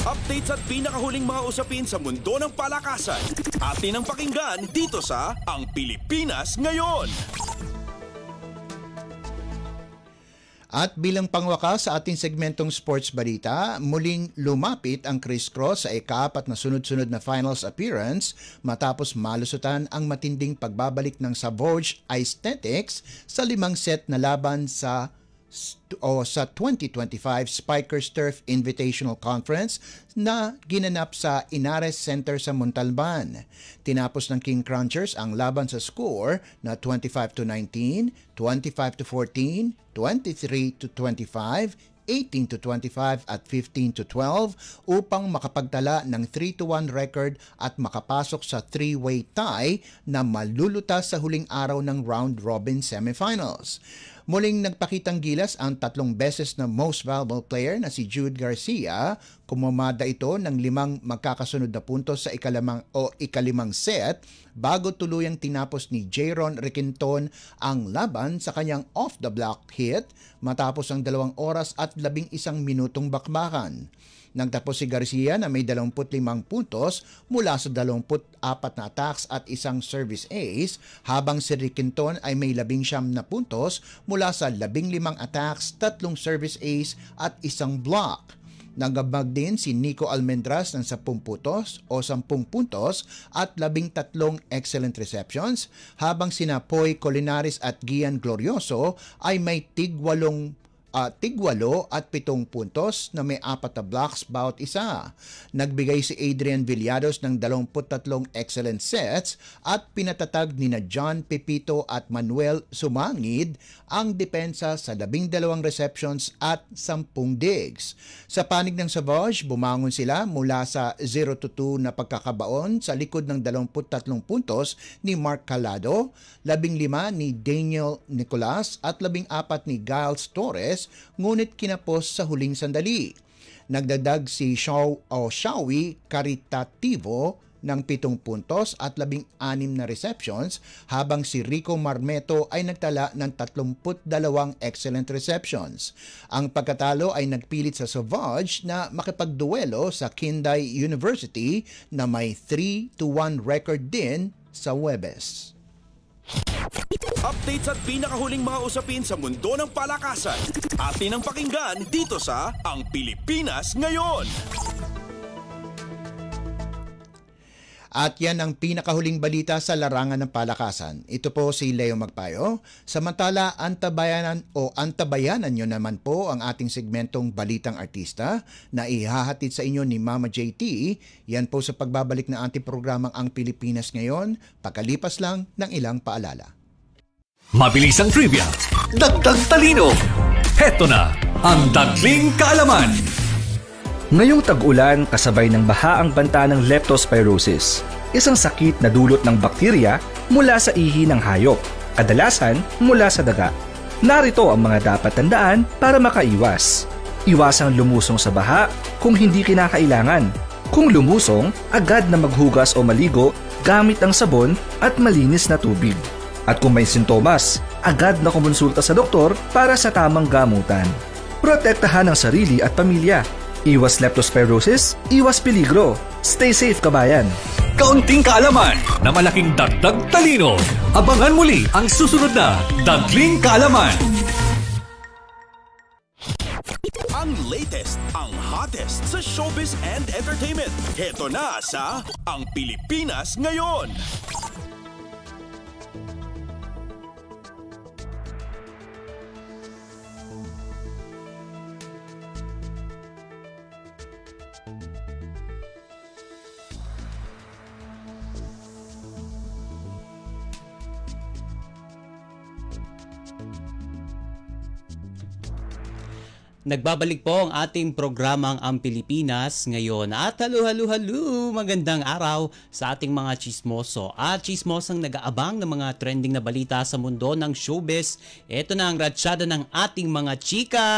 Updates at pinakahuling mga usapin sa mundo ng palakasan. Atin ang pakinggan dito sa Ang Pilipinas Ngayon. At bilang pangwakas sa ating segmentong sports balita, muling lumapit ang Chris Cross sa ika-4 na sunod-sunod na finals appearance matapos malusutan ang matinding pagbabalik ng Savoge Aesthetics sa 5 set na laban sa 2025 Spikers Turf Invitational Conference na ginanap sa Inares Center sa Montalban. Tinapos ng King Crunchers ang laban sa score na 25-19, 25-14, 23-25, 18-25 at 15-12 upang makapagtala ng 3-1 record at makapasok sa 3-way tie na malulutas sa huling araw ng round-robin semifinals. Muling nagpakitang gilas ang 3 beses na most valuable player na si Jude Garcia. Kumamada ito ng 5 magkakasunod na puntos sa ikalimang set bago tuluyang tinapos ni Jayron Riquinton ang laban sa kanyang off-the-block hit matapos ang 2 oras at 11 minutong bakbakan. Nagtapos si Garcia na may 25 puntos mula sa 24 na attacks at 1 service ace, habang si Riquinton ay may 19 na puntos mula sa 15 attacks, 3 service ace at 1 block. Nagabag din si Nico Almendras ng 10 puntos at 13 excellent receptions, habang sina Poy Colinares at Gian Glorioso ay may tig 8 at 7 puntos na may 4 na blocks bawat isa. Nagbigay si Adrian Villados ng 23 excellent sets at pinatatag ni John Pepito at Manuel Sumangid ang depensa sa 12 receptions at 10 digs. Sa panig ng Savage, bumangon sila mula sa 0-2 na pagkakabaon sa likod ng 23 puntos ni Mark Calado, 15 ni Daniel Nicolas at 14 ni Giles Torres, ngunit kinapos sa huling sandali. Nagdagdag si Shawi Caritativo ng 7 puntos at 16 na receptions, habang si Rico Marmeto ay nagtala ng 32 excellent receptions. Ang pagkatalo ay nagpilit sa Savage na makipagduelo sa Kinday University na may 3-1 record din sa Huwebes. Updates at pinakahuling mga usapin sa mundo ng palakasan. Atin ang pakinggan dito sa Ang Pilipinas Ngayon. At yan ang pinakahuling balita sa larangan ng palakasan. Ito po si Leo Magpayo. Samantala, antabayanan nyo naman po ang ating segmentong Balitang Artista na ihahatid sa inyo ni Mama JT. Yan po sa pagbabalik ng ating programang Ang Pilipinas Ngayon, pagkalipas lang ng ilang paalala. Mabilis ang trivia, dagdag talino. Heto na ang Dagling Kaalaman. Ngayong tag-ulan, kasabay ng baha ang banta ng leptospirosis, isang sakit na dulot ng bakterya mula sa ihi ng hayop, kadalasan mula sa daga. Narito ang mga dapat tandaan para makaiwas. Iwasang lumusong sa baha kung hindi kinakailangan. Kung lumusong, agad na maghugas o maligo gamit ang sabon at malinis na tubig. At kung may sintomas, agad na kumonsulta sa doktor para sa tamang gamutan. Protektahan ang sarili at pamilya. Iwas leptospirosis, iwas peligro. Stay safe, kabayan. Kaunting kaalaman na malaking dagdag talino. Abangan muli ang susunod na Dagling Kaalaman. Ang latest, ang hottest sa showbiz and entertainment. Heto na sa Ang Pilipinas Ngayon. Nagbabalik po ang ating programang Ang Pilipinas Ngayon. At halo, magandang araw sa ating mga chismoso at chismosang nag-aabang ng mga trending na balita sa mundo ng showbiz. Ito na ang ratsyada ng ating mga chika.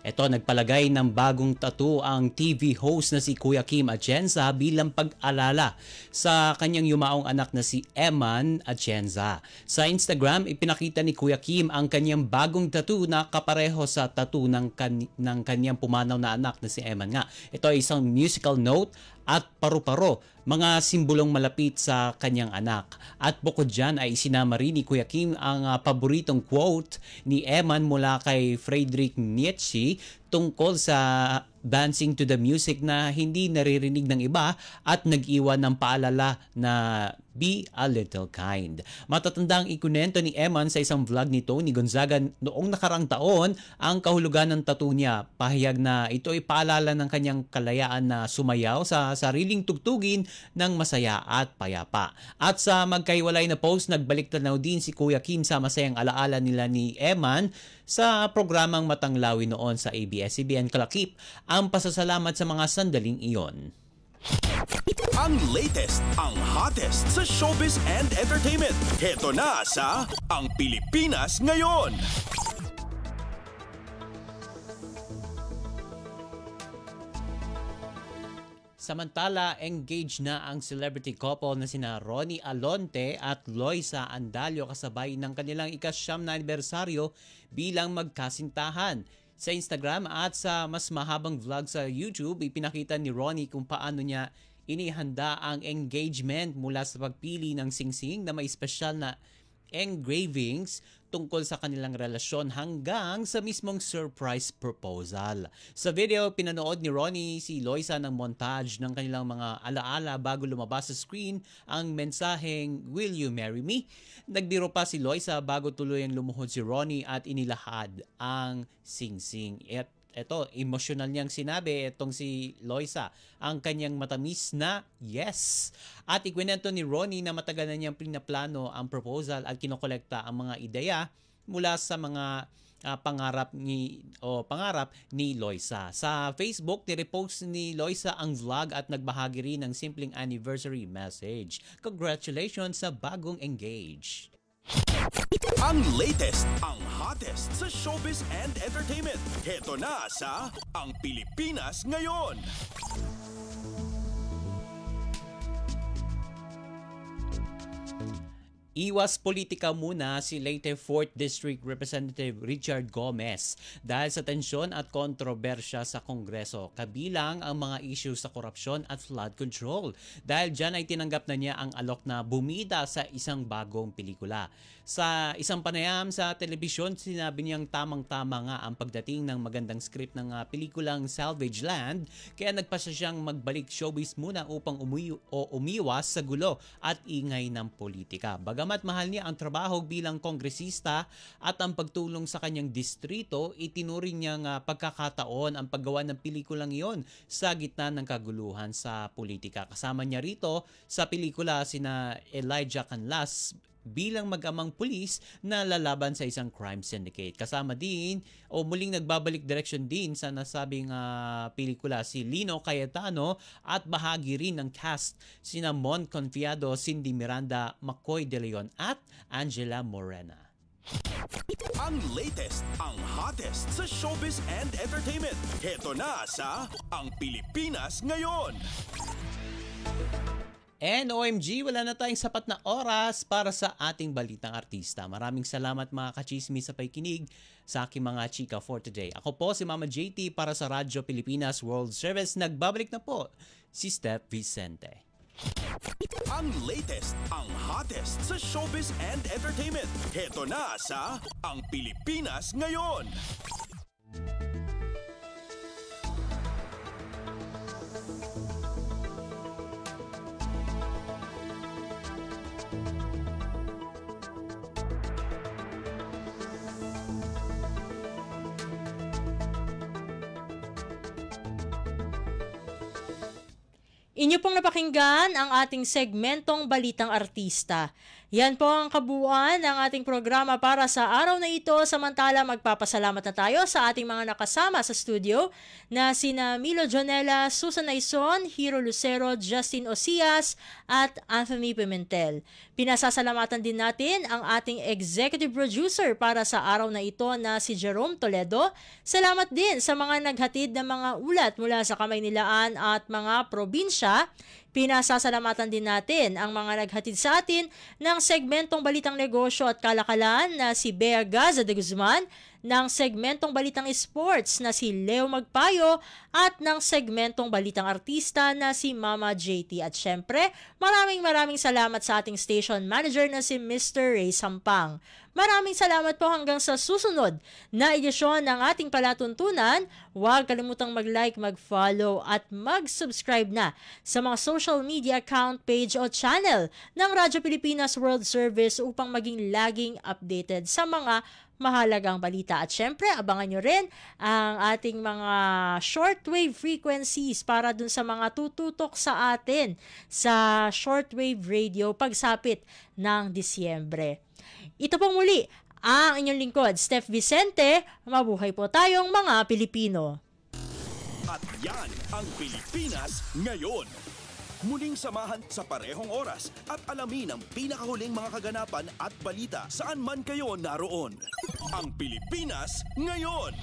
Ito, nagpalagay ng bagong tattoo ang TV host na si Kuya Kim Atienza bilang pag-alala sa kanyang yumaong anak na si Eman Atienza. Sa Instagram, ipinakita ni Kuya Kim ang kanyang bagong tattoo na kapareho sa tattoo ng kanyang pumanaw na anak na si Eman nga. Ito ay isang musical note at paru-paro, mga simbolong malapit sa kanyang anak. At bukod dyan ay isinama rin ni Kuya Kim ang paboritong quote ni Eman mula kay Friedrich Nietzsche tungkol sa dancing to the music na hindi naririnig ng iba at nag-iwan ng paalala na be a little kind. Matatandang ikunento ni Eman sa isang vlog ni Tony Gonzaga noong nakarang taon ang kahulugan ng tattoo niya. Pahayag na ito ay paalala ng kanyang kalayaan na sumayaw sa sariling tugtugin ng masaya at payapa. At sa magkaiwalay na post, nagbalik tanaw din si Kuya Kim sa masayang alaala nila ni Eman sa programang Matanglawi noon sa ABS-CBN Kalakip ang pasasalamat sa mga sandaling iyon. Ang latest, ang hottest sa showbiz and entertainment. Heto na sa Ang Pilipinas Ngayon. Samantala, engaged na ang celebrity couple na sina Ronnie Alonte at Loisa Andalio kasabay ng kanilang ika-9 na anibersaryo bilang magkasintahan. Sa Instagram at sa mas mahabang vlog sa YouTube, ipinakita ni Ronnie kung paano niya inihanda ang engagement mula sa pagpili ng singsing na may special na engravings tungkol sa kanilang relasyon hanggang sa mismong surprise proposal. Sa video, pinanood ni Ronnie si Loisa ng montage ng kanilang mga alaala bago lumabas sa screen ang mensaheng "Will you marry me?" Nagbiro pa si Loisa bago tuluyang lumuhod si Ronnie at inilahad ang singsing. Ito, emosyonal niyang sinabi itong si Loisa ang kanyang matamis na yes. At ikwento ni Ronnie na matagal na niyang pinaplano ang proposal at kinokolekta ang mga ideya mula sa mga pangarap ni Loisa. Sa Facebook, nirepost ni Loisa ang vlog at nagbahagi rin ng simpleng anniversary message. Congratulations sa bagong engage. Ang latest, ang hottest sa showbiz and entertainment. Heto na sa Ang Pilipinas Ngayon. Iwas politika muna si Leyte 4th District Representative Richard Gomez dahil sa tensyon at kontrobersya sa Kongreso, kabilang ang mga issue sa korupsyon at flood control. Dahil dyan ay tinanggap na niya ang alok na bumida sa isang bagong pelikula. Sa isang panayam sa telebisyon, sinabi niyang tamang-tama nga ang pagdating ng magandang script ng pelikulang Salvage Land, kaya nagpasya siyang magbalik showbiz muna upang umiwas sa gulo at ingay ng politika. Bagamat mahal niya ang trabaho bilang kongresista at ang pagtulong sa kanyang distrito, itinuring niyang pagkakataon ang paggawa ng pelikulang iyon sa gitna ng kaguluhan sa politika. Kasama niya rito sa pelikula sina Elijah Canlas bilang mag-amang pulis na lalaban sa isang crime syndicate. Kasama din o muling nagbabalik direksyon din sa nasabing pelikula si Lino Cayetano at bahagi rin ng cast sina Mon Confiado, Cindy Miranda, McCoy De Leon at Angela Morena. Ang latest, ang hottest sa showbiz and entertainment. Heto na sa Ang Pilipinas Ngayon. And OMG, wala na tayong sapat na oras para sa ating balitang artista. Maraming salamat mga kachismis sa pakikinig sa aking mga chika for today. Ako po si Mama JT para sa Radyo Pilipinas World Service. Nagbabalik na po si Steph Vicente. Ang latest, ang hottest sa showbiz and entertainment. Heto na sa Ang Pilipinas Ngayon. Inyo pong napakinggan ang ating segmentong Balitang Artista. Yan po ang kabuuan ng ating programa para sa araw na ito. Samantala, magpapasalamat na tayo sa ating mga nakasama sa studio na sina Milo Jonella, Susan Aison, Hiro Lucero, Justin Osias at Anthony Pimentel. Pinasasalamatan din natin ang ating executive producer para sa araw na ito na si Jerome Toledo. Salamat din sa mga naghatid ng mga ulat mula sa Kamaynilaan at mga probinsya. Pinasasalamatan din natin ang mga naghatid sa atin ng segmentong Balitang Negosyo at Kalakalan na si Bea Gaza de Guzman, ng segmentong Balitang Sports na si Leo Magpayo at ng segmentong Balitang Artista na si Mama JT. At syempre, maraming salamat sa ating station manager na si Mr. Ray Sampang. Maraming salamat po hanggang sa susunod na edisyon ng ating palatuntunan. Huwag kalimutang mag-like, mag-follow at mag-subscribe na sa mga social media account, page o channel ng Radyo Pilipinas World Service upang maging laging updated sa mga mahalagang balita. At syempre, abangan nyo rin ang ating mga shortwave frequencies para dun sa mga tututok sa atin sa shortwave radio pagsapit ng Disyembre. Ito pong muli ang inyong lingkod, Steph Vicente. Mabuhay po tayong mga Pilipino. At yan ang Pilipinas Ngayon. Muling samahan sa parehong oras at alamin ang pinakahuling mga kaganapan at balita saan man kayo naroon. Ang Pilipinas Ngayon.